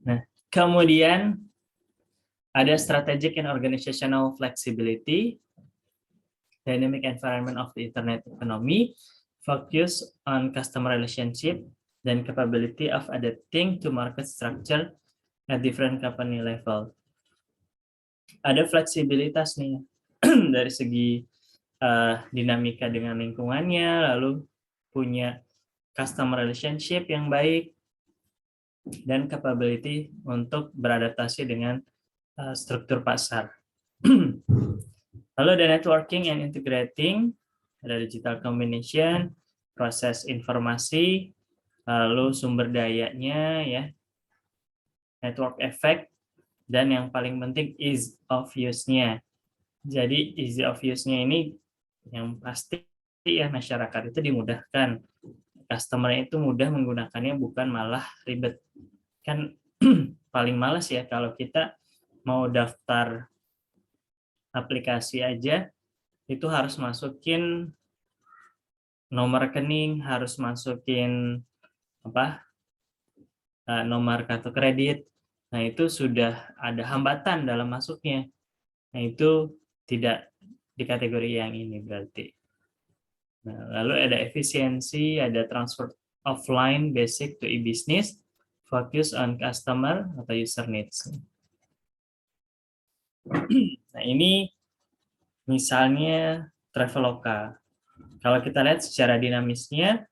Nah, kemudian ada strategic and organizational flexibility, dynamic environment of the internet economy, focus on customer relationship, dan capability of adapting to market structure at different company level. Ada fleksibilitas nih dari segi dinamika dengan lingkungannya, lalu punya customer relationship yang baik, dan capability untuk beradaptasi dengan struktur pasar. Lalu ada networking and integrating, ada digital combination, proses informasi, lalu sumber dayanya ya, network effect, dan yang paling penting ease of use-nya. Jadi ease of use-nya ini yang pasti ya, masyarakat itu dimudahkan, customer itu mudah menggunakannya, bukan malah ribet. Kan paling males ya kalau kita mau daftar aplikasi aja itu harus masukin nomor rekening, harus masukin nomor kartu kredit. Nah, itu sudah ada hambatan dalam masuknya. Nah, itu tidak di kategori yang ini berarti. Nah, lalu ada efisiensi, ada transfer offline basic to e-business, focus on customer atau user needs. Nah, ini misalnya Traveloka. Kalau kita lihat secara dinamisnya,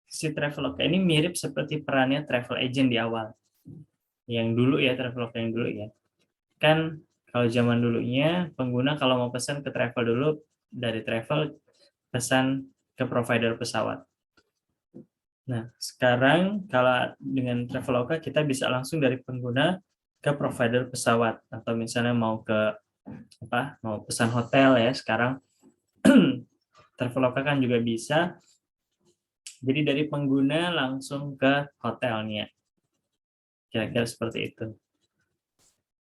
si Traveloka ini mirip seperti perannya travel agent di awal. Yang dulu ya, Traveloka yang dulu ya. Kan kalau zaman dulunya, pengguna kalau mau pesan ke travel dulu, dari travel pesan ke provider pesawat. Nah, sekarang kalau dengan Traveloka kita bisa langsung dari pengguna ke provider pesawat, atau misalnya mau ke mau pesan hotel ya sekarang. Traveloka kan juga bisa. Jadi dari pengguna langsung ke hotelnya. Kira-kira seperti itu.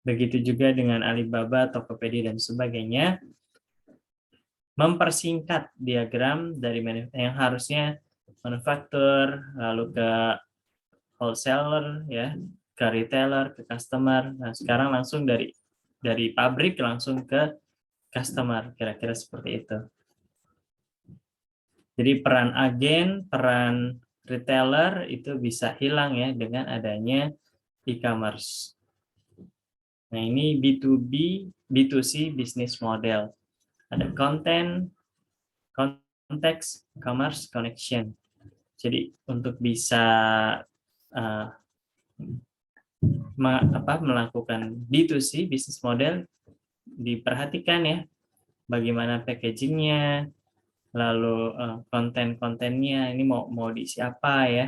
Begitu juga dengan Alibaba, Tokopedia, dan sebagainya. Mempersingkat diagram dari yang harusnya manufaktur, lalu ke wholesaler, ya, ke retailer, ke customer. Nah, sekarang langsung dari pabrik langsung ke customer, kira-kira seperti itu. Jadi peran agen, peran retailer itu bisa hilang ya dengan adanya e-commerce. Nah, ini B2B, B2C business model. Ada content, konteks, commerce, connection. Jadi untuk bisa uh, melakukan B2C business model, diperhatikan ya bagaimana packagingnya, lalu konten-kontennya ini mau diisi apa ya,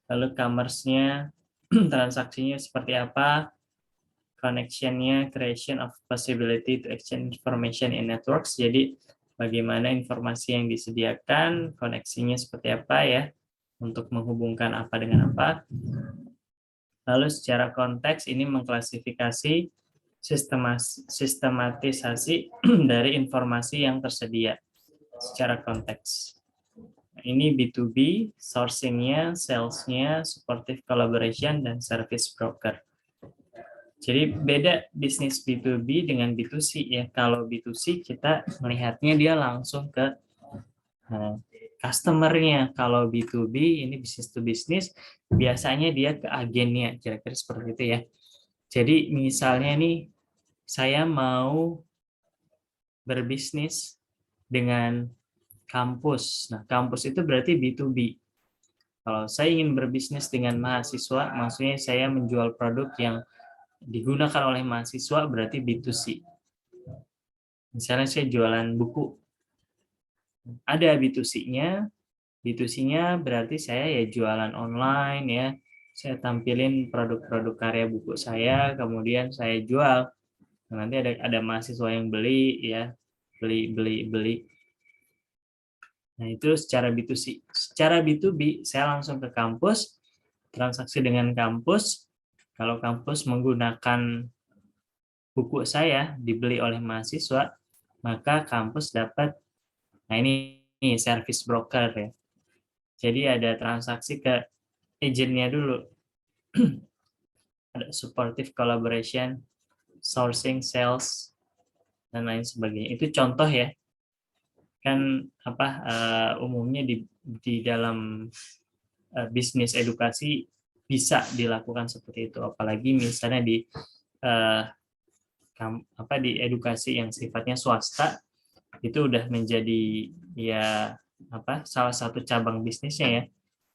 lalu commerce-nya, transaksinya seperti apa, connection-nya, creation of possibility to exchange information in networks. Jadi bagaimana informasi yang disediakan, koneksinya seperti apa ya, untuk menghubungkan apa dengan apa. Lalu secara konteks ini mengklasifikasi sistematisasi dari informasi yang tersedia secara konteks. Ini B2B, sourcing-nya, sales-nya, supportive collaboration, dan service broker. Jadi beda bisnis B2B dengan B2C ya. Kalau B2C kita melihatnya dia langsung ke customer-nya. Kalau B2B ini bisnis to bisnis, biasanya dia ke agennya, kira-kira seperti itu ya. Jadi misalnya nih, saya mau berbisnis dengan kampus. Nah, kampus itu berarti B2B. Kalau saya ingin berbisnis dengan mahasiswa, maksudnya saya menjual produk yang digunakan oleh mahasiswa, berarti B2C. Misalnya saya jualan buku. Ada B2C-nya. B2C-nya berarti saya ya jualan online ya. Saya tampilin produk-produk karya buku saya, kemudian saya jual. Nanti ada mahasiswa yang beli ya, beli. Nah, itu secara B2C. Secara B2B, saya langsung ke kampus, transaksi dengan kampus. Kalau kampus menggunakan buku saya dibeli oleh mahasiswa, maka kampus dapat, nah ini service broker ya. Jadi ada transaksi ke agennya dulu. Ada supportive collaboration, sourcing, sales, dan lain sebagainya. Itu contoh ya. Kan umumnya di dalam bisnis edukasi bisa dilakukan seperti itu, apalagi misalnya di di edukasi yang sifatnya swasta, itu udah menjadi ya salah satu cabang bisnisnya ya,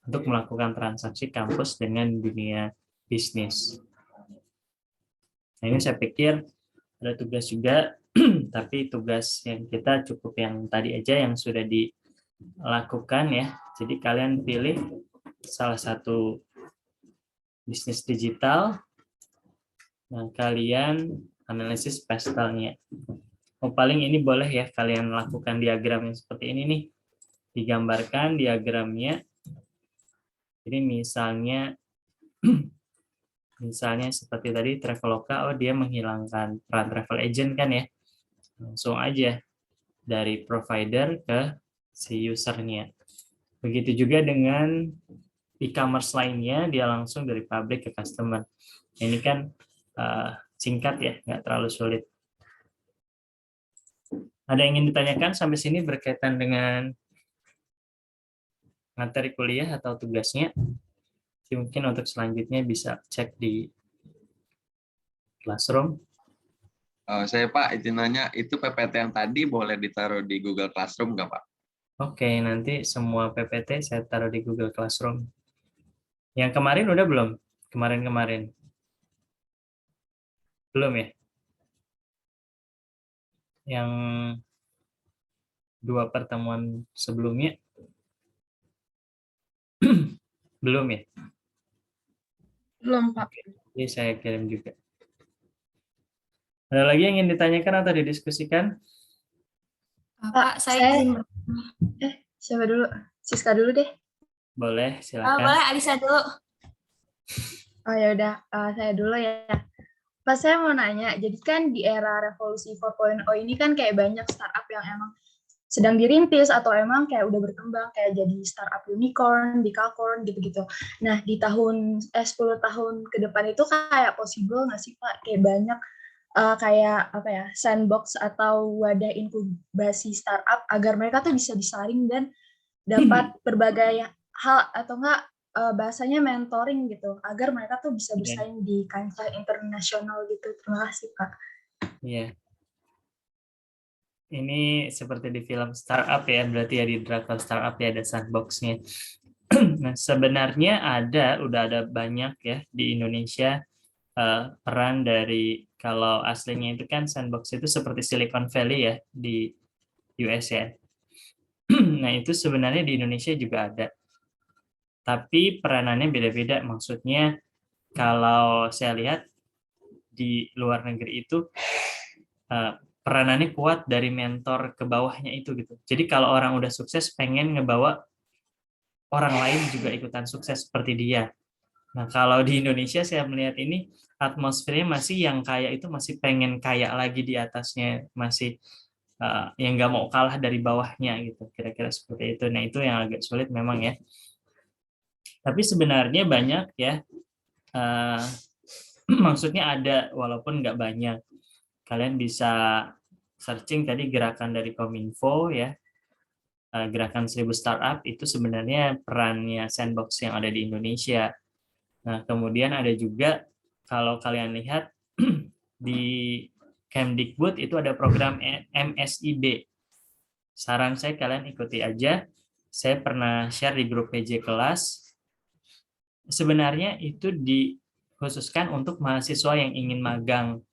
untuk melakukan transaksi kampus dengan dunia bisnis. Nah, ini saya pikir ada tugas juga, tapi tugas yang kita cukup yang tadi aja yang sudah dilakukan ya. Jadi kalian pilih salah satu bisnis digital, dan kalian analisis pastelnya. Paling ini boleh ya kalian lakukan diagram yang seperti ini nih. Digambarkan diagramnya. Jadi misalnya seperti tadi Traveloka, dia menghilangkan peran travel agent kan ya. Langsung aja dari provider ke si usernya. Begitu juga dengan e-commerce lainnya, dia langsung dari pabrik ke customer. Ini kan singkat ya, nggak terlalu sulit. Ada yang ingin ditanyakan sampai sini berkaitan dengan materi kuliah atau tugasnya? Jadi mungkin untuk selanjutnya bisa cek di Classroom. Saya Pak, izin nanya, itu PPT yang tadi boleh ditaruh di Google Classroom nggak Pak? Oke, nanti semua PPT saya taruh di Google Classroom. Yang kemarin udah belum? Kemarin-kemarin? Belum ya? Yang 2 pertemuan sebelumnya? Belum ya? Belum, Pak. Jadi saya kirim juga. Ada lagi yang ingin ditanyakan atau didiskusikan? Pak, saya izin siapa dulu? Siska dulu deh. Boleh, Oh, silakan. boleh Alisa dulu. Oh ya udah, saya dulu ya. Pak, saya mau nanya, jadi kan di era revolusi 4.0 ini kan kayak banyak startup yang emang sedang dirintis atau emang kayak udah berkembang kayak jadi startup unicorn, decacorn gitu-gitu. Nah, di 10 tahun ke depan itu kayak possible nggak sih Pak kayak banyak kayak apa ya, sandbox atau wadah inkubasi startup agar mereka tuh bisa disaring dan dapat berbagai hal atau enggak bahasanya mentoring gitu agar mereka tuh bisa bersaing di kancah internasional gitu. Terima kasih Pak. Iya. Ini seperti di film startup ya, berarti ya di drakor startup ya ada sandbox-nya. Nah, sebenarnya udah ada banyak ya di Indonesia peran dari, kalau aslinya itu kan sandbox itu seperti Silicon Valley ya di US ya. Nah, itu sebenarnya di Indonesia juga ada. Tapi peranannya beda-beda. Maksudnya kalau saya lihat di luar negeri itu peranannya kuat dari mentor ke bawahnya itu gitu. Jadi kalau orang udah sukses pengen ngebawa orang lain juga ikutan sukses seperti dia. Nah, kalau di Indonesia saya melihat ini atmosfernya masih yang kaya itu masih pengen kaya lagi di atasnya, masih yang nggak mau kalah dari bawahnya gitu, kira-kira seperti itu. Nah, itu yang agak sulit memang ya. Tapi sebenarnya banyak ya, maksudnya ada walaupun nggak banyak. Kalian bisa searching tadi gerakan dari Kominfo ya, gerakan 1000 startup itu sebenarnya perannya sandbox yang ada di Indonesia. Nah, kemudian ada juga kalau kalian lihat di Kemdikbud itu ada program MSIB. Saran saya kalian ikuti aja. Saya pernah share di grup PJ kelas. Sebenarnya itu dikhususkan untuk mahasiswa yang ingin magang.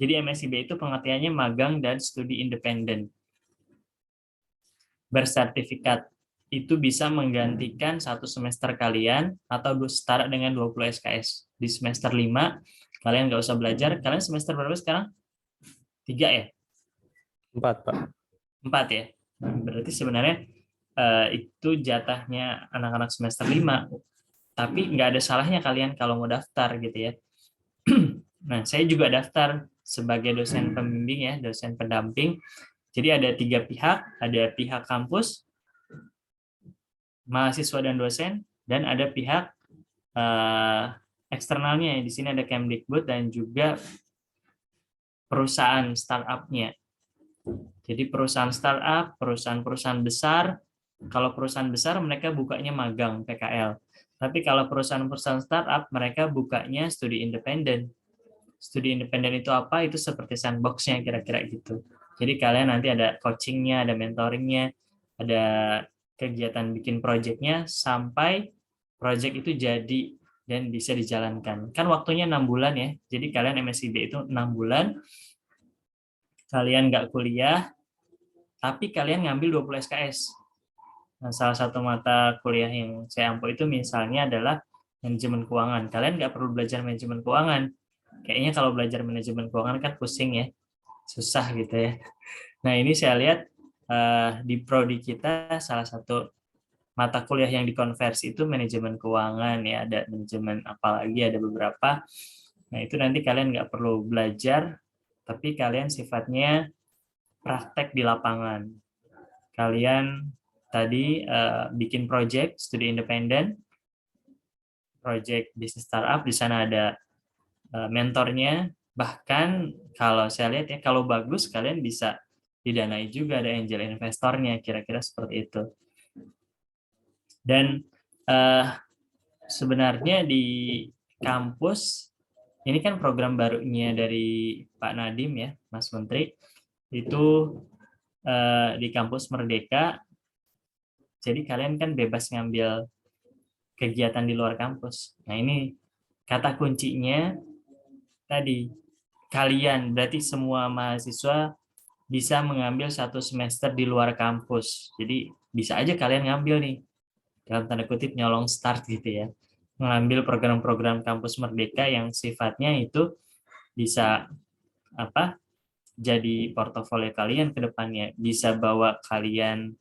Jadi MSIB itu pengertiannya magang dan studi independen. Bersertifikat itu bisa menggantikan 1 semester kalian atau setara dengan 20 SKS. Di semester 5 kalian nggak usah belajar. Kalian semester berapa sekarang? 3 ya? 4, Pak. 4 ya? Berarti sebenarnya itu jatahnya anak-anak semester 5. Tapi nggak ada salahnya kalian kalau mau daftar gitu ya. Nah, saya juga daftar sebagai dosen pembimbing ya, dosen pendamping. Jadi ada 3 pihak, ada pihak kampus, mahasiswa dan dosen, dan ada pihak eksternalnya. Di sini ada Kemdikbud dan juga perusahaan startup-nya. Jadi perusahaan startup, perusahaan-perusahaan besar, kalau perusahaan besar mereka bukanya magang PKL. Tapi kalau perusahaan-perusahaan startup mereka bukanya studi independen. Studi independen itu apa? Itu seperti sandbox-nya kira-kira gitu. Jadi kalian nanti ada coaching-nya, ada mentoring-nya, ada kegiatan bikin project-nya sampai project itu jadi dan bisa dijalankan. Kan waktunya 6 bulan ya. Jadi kalian MSIB itu 6 bulan. Kalian nggak kuliah, tapi kalian ngambil 20 SKS. Nah, salah satu mata kuliah yang saya ampu itu misalnya adalah manajemen keuangan. Kalian nggak perlu belajar manajemen keuangan. Kayaknya kalau belajar manajemen keuangan kan pusing ya, susah gitu ya. Nah, ini saya lihat di prodi kita salah satu mata kuliah yang dikonversi itu manajemen keuangan ya, ada manajemen apalagi ada beberapa. Nah, itu nanti kalian nggak perlu belajar, tapi kalian sifatnya praktek di lapangan. Kalian tadi bikin project studi independen, project bisnis startup, di sana ada mentornya. Bahkan kalau saya lihat ya, kalau bagus kalian bisa didanai juga, ada angel investornya, kira-kira seperti itu. Dan sebenarnya di kampus ini kan program barunya dari Pak Nadiem ya, Mas Menteri, itu di kampus Merdeka. Jadi kalian kan bebas ngambil kegiatan di luar kampus. Nah, ini kata kuncinya tadi, kalian berarti semua mahasiswa bisa mengambil 1 semester di luar kampus. Jadi bisa aja kalian ngambil nih, dalam tanda kutip nyolong start gitu ya, mengambil program-program kampus Merdeka yang sifatnya itu bisa jadi portofolio kalian ke depannya, bisa bawa kalian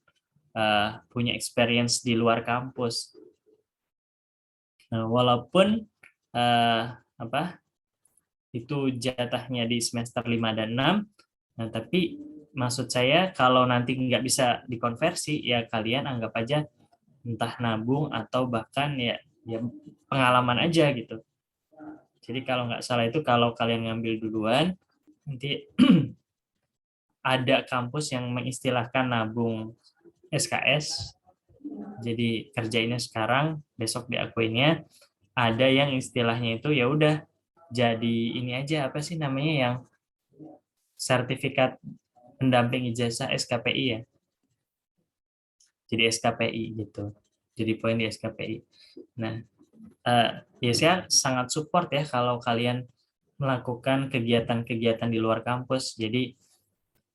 punya experience di luar kampus. Nah, walaupun itu jatahnya di semester 5 dan 6, nah, tapi maksud saya kalau nanti nggak bisa dikonversi, ya kalian anggap aja entah nabung atau bahkan ya pengalaman aja gitu. Jadi kalau nggak salah itu kalau kalian ngambil duluan, nanti ada kampus yang mengistilahkan nabung SKS, jadi kerjainnya sekarang, besok diakuinnya. Ada yang istilahnya itu ya udah jadi ini aja, apa sih namanya, yang sertifikat pendamping ijazah SKPI ya. Jadi SKPI gitu. Jadi poin di SKPI. Nah, ya saya sangat support ya kalau kalian melakukan kegiatan-kegiatan di luar kampus. Jadi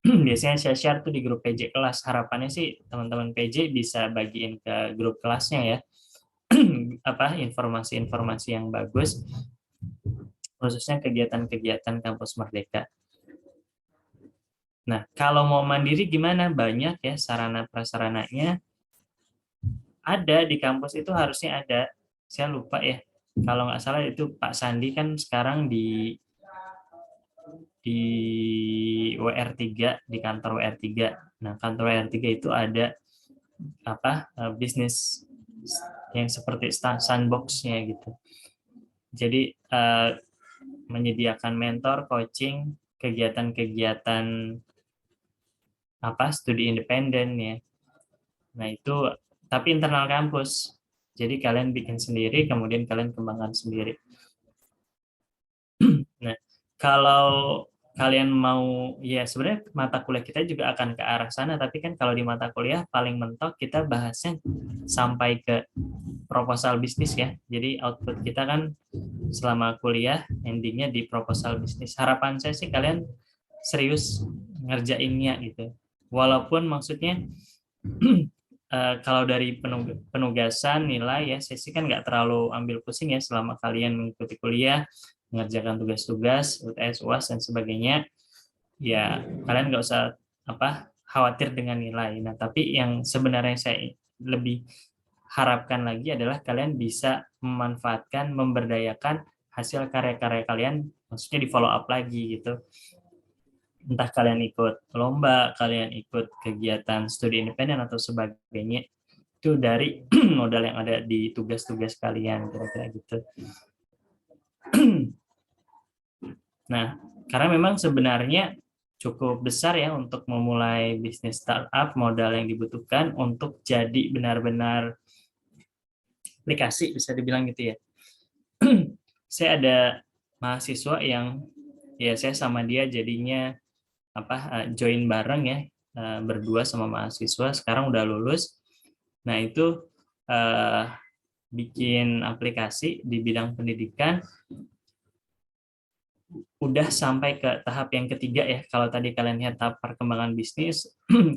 biasanya saya share tuh di grup PJ kelas. Harapannya sih teman-teman PJ bisa bagiin ke grup kelasnya ya. Informasi-informasi yang bagus, khususnya kegiatan-kegiatan kampus Merdeka. Nah, kalau mau mandiri gimana? Banyak ya sarana prasarananya. Ada di kampus itu harusnya ada. Saya lupa ya. Kalau nggak salah itu Pak Sandi kan sekarang di WR3, di kantor WR3. Nah, kantor WR3 itu ada bisnis yang seperti sandbox-nya gitu. Jadi menyediakan mentor, coaching, kegiatan-kegiatan studi independen ya. Nah, itu tapi internal kampus. Jadi kalian bikin sendiri, kemudian kalian kembangkan sendiri. Nah, kalau kalian mau, ya sebenarnya mata kuliah kita juga akan ke arah sana, tapi kan kalau di mata kuliah paling mentok kita bahasnya sampai ke proposal bisnis ya. Jadi output kita kan selama kuliah endingnya di proposal bisnis. Harapan saya sih kalian serius ngerjainnya gitu. Walaupun maksudnya kalau dari penugasan nilai ya, saya sih kan nggak terlalu ambil pusing ya selama kalian mengikuti kuliah, mengerjakan tugas-tugas, UTS, UAS dan sebagainya, ya kalian nggak usah khawatir dengan nilai. Nah, tapi yang sebenarnya saya lebih harapkan lagi adalah kalian bisa memanfaatkan, memberdayakan hasil karya-karya kalian, maksudnya di follow up lagi gitu. Entah kalian ikut lomba, kalian ikut kegiatan studi independen atau sebagainya, itu dari modal yang ada di tugas-tugas kalian, kira-kira gitu. Nah, karena memang sebenarnya cukup besar ya untuk memulai bisnis startup, modal yang dibutuhkan untuk jadi benar-benar aplikasi, bisa dibilang gitu ya. Saya ada mahasiswa yang ya saya sama dia jadinya join bareng ya, berdua sama mahasiswa, sekarang udah lulus. Nah, itu bikin aplikasi di bidang pendidikan udah sampai ke tahap yang ketiga ya. Kalau tadi kalian lihat tahap perkembangan bisnis,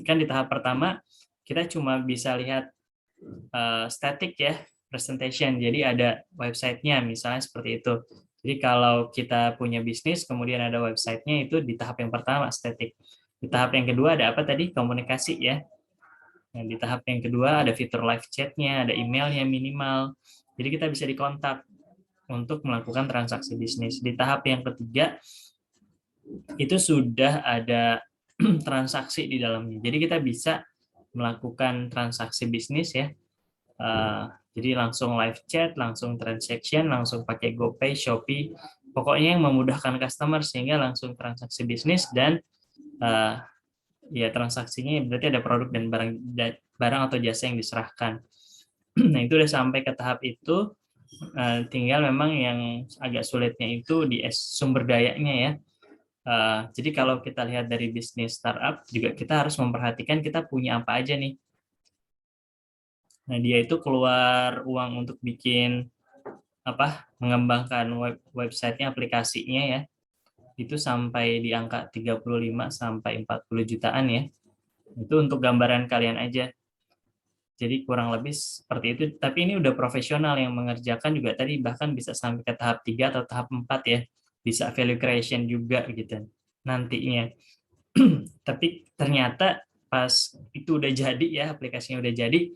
kan di tahap pertama kita cuma bisa lihat static ya, presentation. Jadi ada websitenya misalnya seperti itu. Jadi kalau kita punya bisnis, kemudian ada websitenya, itu di tahap yang pertama static. Di tahap yang kedua ada apa tadi? Komunikasi ya. Nah, di tahap yang kedua ada fitur live chat-nya, ada emailnya minimal. Jadi kita bisa dikontak untuk melakukan transaksi bisnis. Di tahap yang ketiga itu sudah ada transaksi di dalamnya. Jadi kita bisa melakukan transaksi bisnis ya. Jadi langsung live chat, langsung transaction, langsung pakai GoPay, Shopee, pokoknya yang memudahkan customer sehingga langsung transaksi bisnis dan ya transaksinya berarti ada produk dan barang atau jasa yang diserahkan. Nah, itu udah sampai ke tahap itu. Tinggal memang yang agak sulitnya itu di sumber dayanya ya. Jadi kalau kita lihat dari bisnis startup juga kita harus memperhatikan kita punya apa aja nih. Nah, dia itu keluar uang untuk bikin mengembangkan websitenya, aplikasinya ya. Itu sampai di angka 35 sampai 40 jutaan ya. Itu untuk gambaran kalian aja. Jadi kurang lebih seperti itu, tapi ini udah profesional yang mengerjakan juga tadi bahkan bisa sampai ke tahap 3 atau tahap 4 ya. Bisa value creation juga gitu. nantinya. Tapi ternyata pas itu udah jadi ya, aplikasinya udah jadi,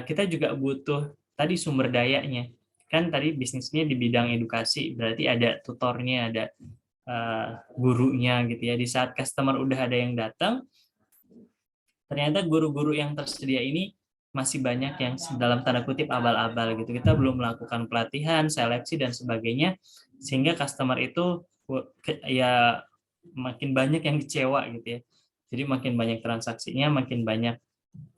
kita juga butuh tadi sumber dayanya. Kan tadi bisnisnya di bidang edukasi, berarti ada tutornya, ada gurunya gitu ya. Di saat customer udah ada yang datang, ternyata guru-guru yang tersedia ini masih banyak yang dalam tanda kutip abal-abal gitu. Kita belum melakukan pelatihan, seleksi dan sebagainya, sehingga customer itu ya makin banyak yang kecewa gitu ya. Jadi makin banyak transaksinya, makin banyak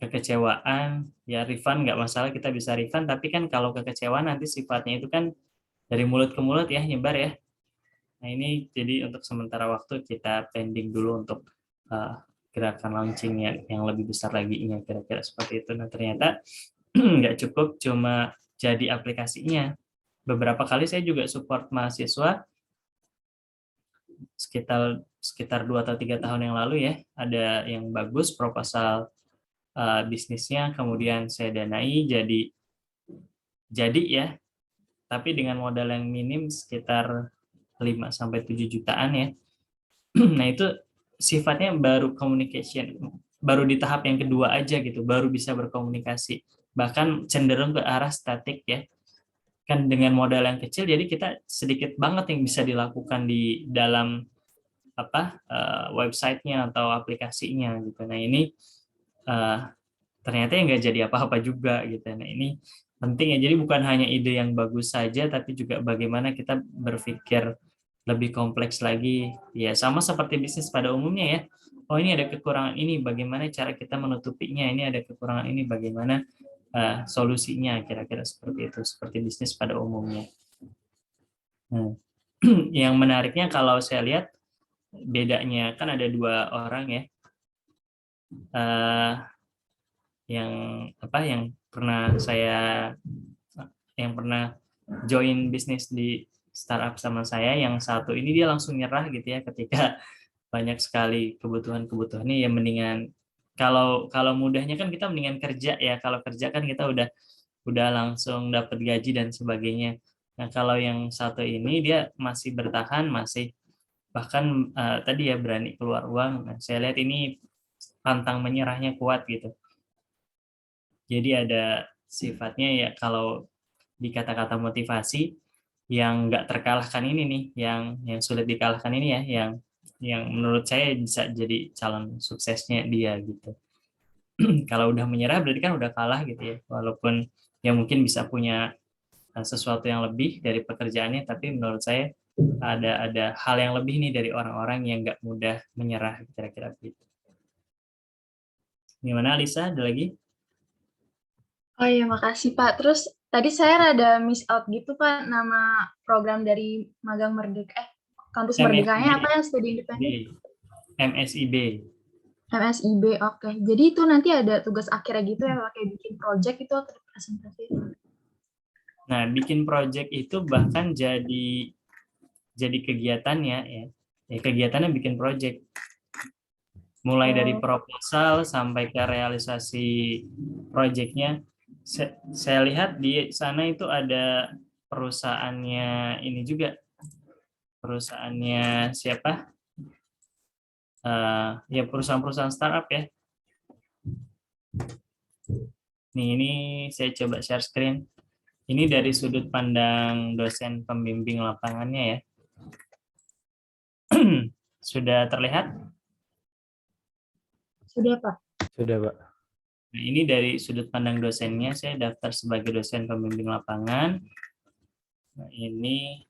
kekecewaan. Ya refund nggak masalah, kita bisa refund, tapi kan kalau kekecewaan nanti sifatnya itu kan dari mulut ke mulut ya, nyebar ya. Nah ini jadi untuk sementara waktu kita pending dulu untuk gerakan launching yang lebih besar lagi, kira-kira seperti itu. Nah ternyata nggak cukup cuma jadi aplikasinya. Beberapa kali saya juga support mahasiswa sekitar 2 atau 3 tahun yang lalu ya, ada yang bagus proposal bisnisnya, kemudian saya danai jadi ya, tapi dengan modal yang minim sekitar 5-7 jutaan ya. Nah itu sifatnya baru communication, baru di tahap yang kedua aja gitu, baru bisa berkomunikasi, bahkan cenderung ke arah statik ya. Kan dengan modal yang kecil, jadi kita sedikit banget yang bisa dilakukan di dalam websitenya atau aplikasinya gitu. Nah ini ternyata yang nggak jadi apa-apa juga gitu. Nah ini penting ya, jadi bukan hanya ide yang bagus saja, tapi juga bagaimana kita berpikir lebih kompleks lagi ya, sama seperti bisnis pada umumnya ya. Oh ini ada kekurangan ini, bagaimana cara kita menutupinya, ini ada kekurangan ini, bagaimana solusinya, kira-kira seperti itu, seperti bisnis pada umumnya. Yang menariknya kalau saya lihat bedanya kan ada 2 orang ya, yang pernah join bisnis di startup sama saya. Yang satu ini dia langsung nyerah gitu ya ketika banyak sekali kebutuhannya, ya mendingan kalau mudahnya kan kita mendingan kerja ya, kalau kerja kan kita udah langsung dapat gaji dan sebagainya. Nah kalau yang satu ini dia masih bertahan, masih bahkan tadi ya berani keluar uang. Nah, saya lihat ini pantang menyerahnya kuat gitu. Jadi ada sifatnya ya, kalau di kata-kata motivasi yang nggak terkalahkan ini nih, yang sulit dikalahkan ini ya, yang menurut saya bisa jadi calon suksesnya dia gitu. Kalau udah menyerah berarti kan udah kalah gitu ya, walaupun ya mungkin bisa punya sesuatu yang lebih dari pekerjaannya, tapi menurut saya ada hal yang lebih nih dari orang-orang yang nggak mudah menyerah, kira-kira gitu. Gimana Lisa, ada lagi? Oh iya, makasih Pak. Terus tadi saya rada miss out gitu Pak, nama program dari Magang Merdeka, Kampus Merdekanya apa yang studi independen? MSIB. MSIB, oke. Jadi itu nanti ada tugas akhirnya gitu ya, kayak bikin project itu atau presentasi? Nah, bikin project itu bahkan jadi kegiatannya ya. Kegiatannya bikin project. Mulai dari proposal sampai ke realisasi projectnya. Saya lihat di sana itu ada perusahaannya ini juga. Perusahaannya siapa? Ya perusahaan-perusahaan startup ya. Nih, ini saya coba share screen. Ini dari sudut pandang dosen pembimbing lapangannya ya. Sudah terlihat? Sudah Pak. Sudah Pak. Nah, ini dari sudut pandang dosennya, saya daftar sebagai dosen pembimbing lapangan. Nah, ini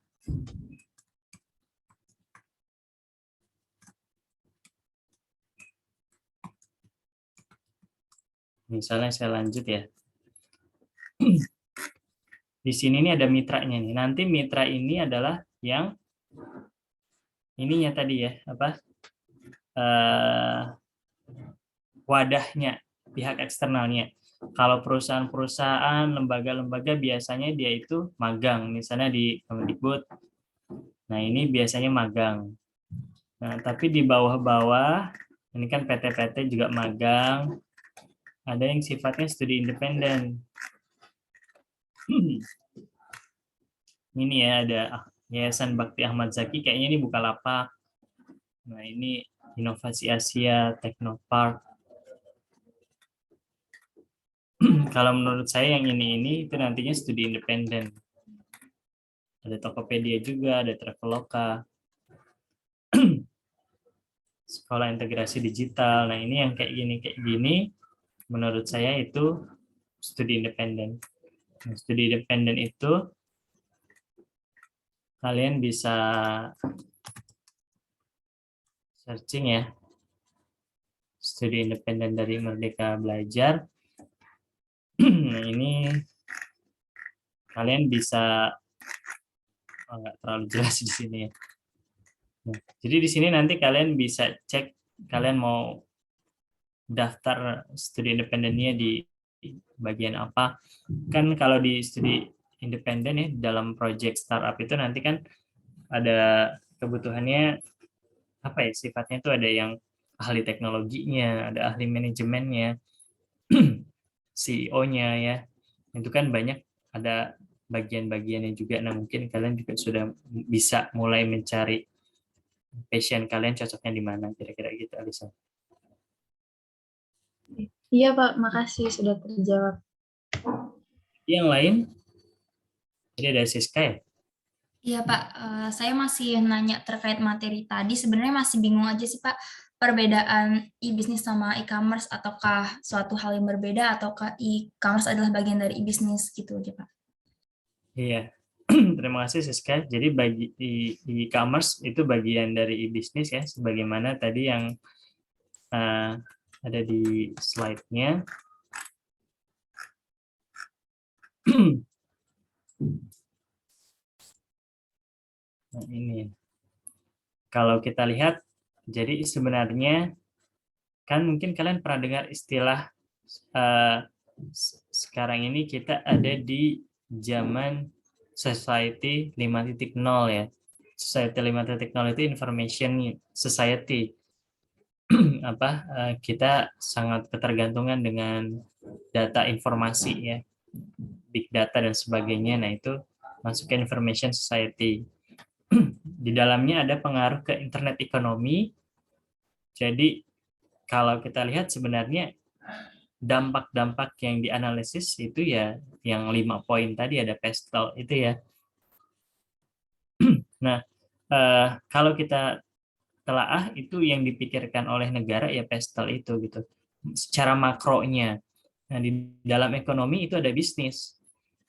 misalnya saya lanjut ya. Di sini ini ada mitranya nih. Nanti mitra ini adalah yang ininya tadi ya, wadahnya, pihak eksternalnya. Kalau perusahaan-perusahaan, lembaga-lembaga biasanya dia itu magang, misalnya di Kemendikbud. Nah, ini biasanya magang. Nah, tapi di bawah-bawah, ini kan PT-PT juga magang. Ada yang sifatnya studi independen. Ini ya, ada Yayasan Bakti Ahmad Zaki, kayaknya ini Bukalapak. Nah, ini Inovasi Asia Technopark. Kalau menurut saya yang ini itu nantinya studi independen. Ada Tokopedia juga, ada Traveloka, sekolah integrasi digital. Nah, ini yang kayak gini, menurut saya itu studi independen. Nah, studi independen itu kalian bisa searching ya, studi independen dari Merdeka Belajar. Nah, ini kalian bisa nggak terlalu jelas di sini ya. Nah, jadi di sini nanti kalian bisa cek kalian mau daftar studi independennya di bagian apa. Kan kalau di studi independen ya dalam project startup itu nanti kan ada kebutuhannya apa ya, sifatnya itu ada yang ahli teknologinya, ada ahli manajemennya, CEO-nya ya. Itu kan banyak, ada bagian-bagiannya juga. Nah, mungkin kalian juga sudah bisa mulai mencari passion kalian cocoknya di mana, kira-kira gitu, Alisa. Iya Pak, makasih sudah terjawab. Yang lain? Jadi ada Siska ya? Iya Pak, saya masih nanya terkait materi tadi. Sebenarnya masih bingung aja sih Pak, perbedaan e-bisnis sama e-commerce, ataukah suatu hal yang berbeda, ataukah e-commerce adalah bagian dari e-bisnis gitu aja Pak. Iya, terima kasih Siska. Jadi bagi e-commerce itu bagian dari e-bisnis ya, sebagaimana tadi yang ada di slide-nya. Nah, ini. Kalau kita lihat, jadi sebenarnya kan mungkin kalian pernah dengar istilah sekarang ini kita ada di zaman Society 5.0 ya. Society 5.0 itu information society. Kita sangat ketergantungan dengan data informasi ya, big data dan sebagainya. Nah, itu masuk ke information society. Di dalamnya ada pengaruh ke internet ekonomi. Jadi kalau kita lihat sebenarnya dampak-dampak yang dianalisis itu ya yang 5 poin tadi, ada PESTEL itu ya. Nah, kalau kita telaah itu yang dipikirkan oleh negara ya PESTEL itu gitu. Secara makronya. Nah, di dalam ekonomi itu ada bisnis.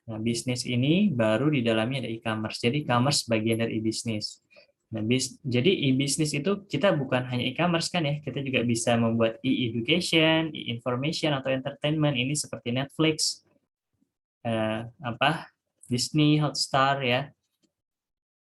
Nah, bisnis ini baru di dalamnya ada e-commerce. Jadi e-commerce bagian dari e-bisnis. Nah, jadi e-bisnis itu kita bukan hanya e-commerce kan ya, kita juga bisa membuat e-education, e-information atau entertainment. Ini seperti Netflix, Disney, Hotstar ya,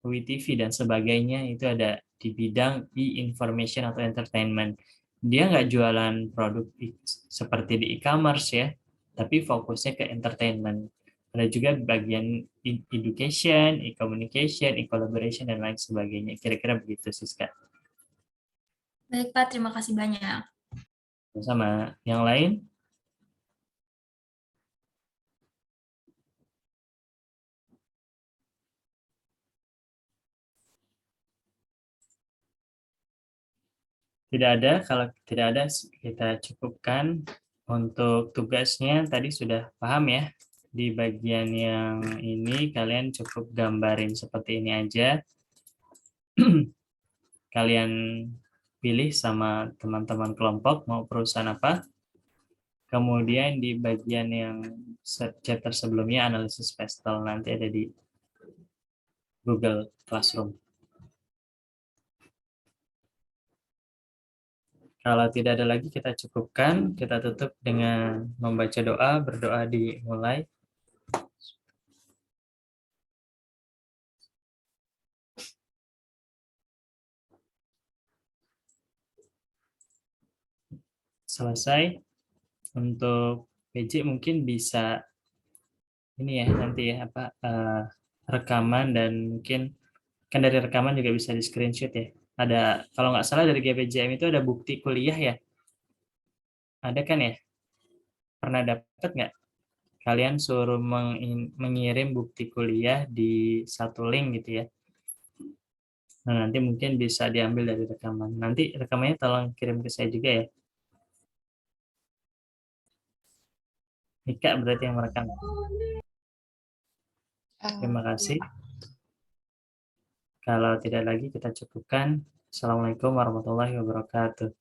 WeTV dan sebagainya, itu ada di bidang e-information atau entertainment. Dia nggak jualan produk seperti di e-commerce ya, tapi fokusnya ke entertainment. Ada juga bagian education, e-communication, e-collaboration, dan lain sebagainya. Kira-kira begitu, Siska. Baik Pak, terima kasih banyak. Sama yang lain? Tidak ada. Kalau tidak ada, kita cukupkan. Untuk tugasnya tadi sudah paham ya. Di bagian yang ini kalian cukup gambarin seperti ini aja. Kalian pilih sama teman-teman kelompok mau perusahaan apa. Kemudian di bagian yang chapter sebelumnya, analisis PESTEL, nanti ada di Google Classroom. Kalau tidak ada lagi, kita cukupkan. Kita tutup dengan membaca doa, berdoa dimulai. Selesai. Untuk PJ mungkin bisa ini ya, nanti ya, rekaman, dan mungkin kan dari rekaman juga bisa di screenshot ya. Ada, kalau nggak salah dari GPJM itu ada bukti kuliah ya. Ada kan ya? Pernah dapat nggak? Kalian suruh mengirim bukti kuliah di satu link gitu ya. Nah, nanti mungkin bisa diambil dari rekaman. Nanti rekamannya tolong kirim ke saya juga ya. Ika berarti yang merekam. Terima kasih. Kalau tidak lagi kita cukupkan. Assalamualaikum warahmatullahi wabarakatuh.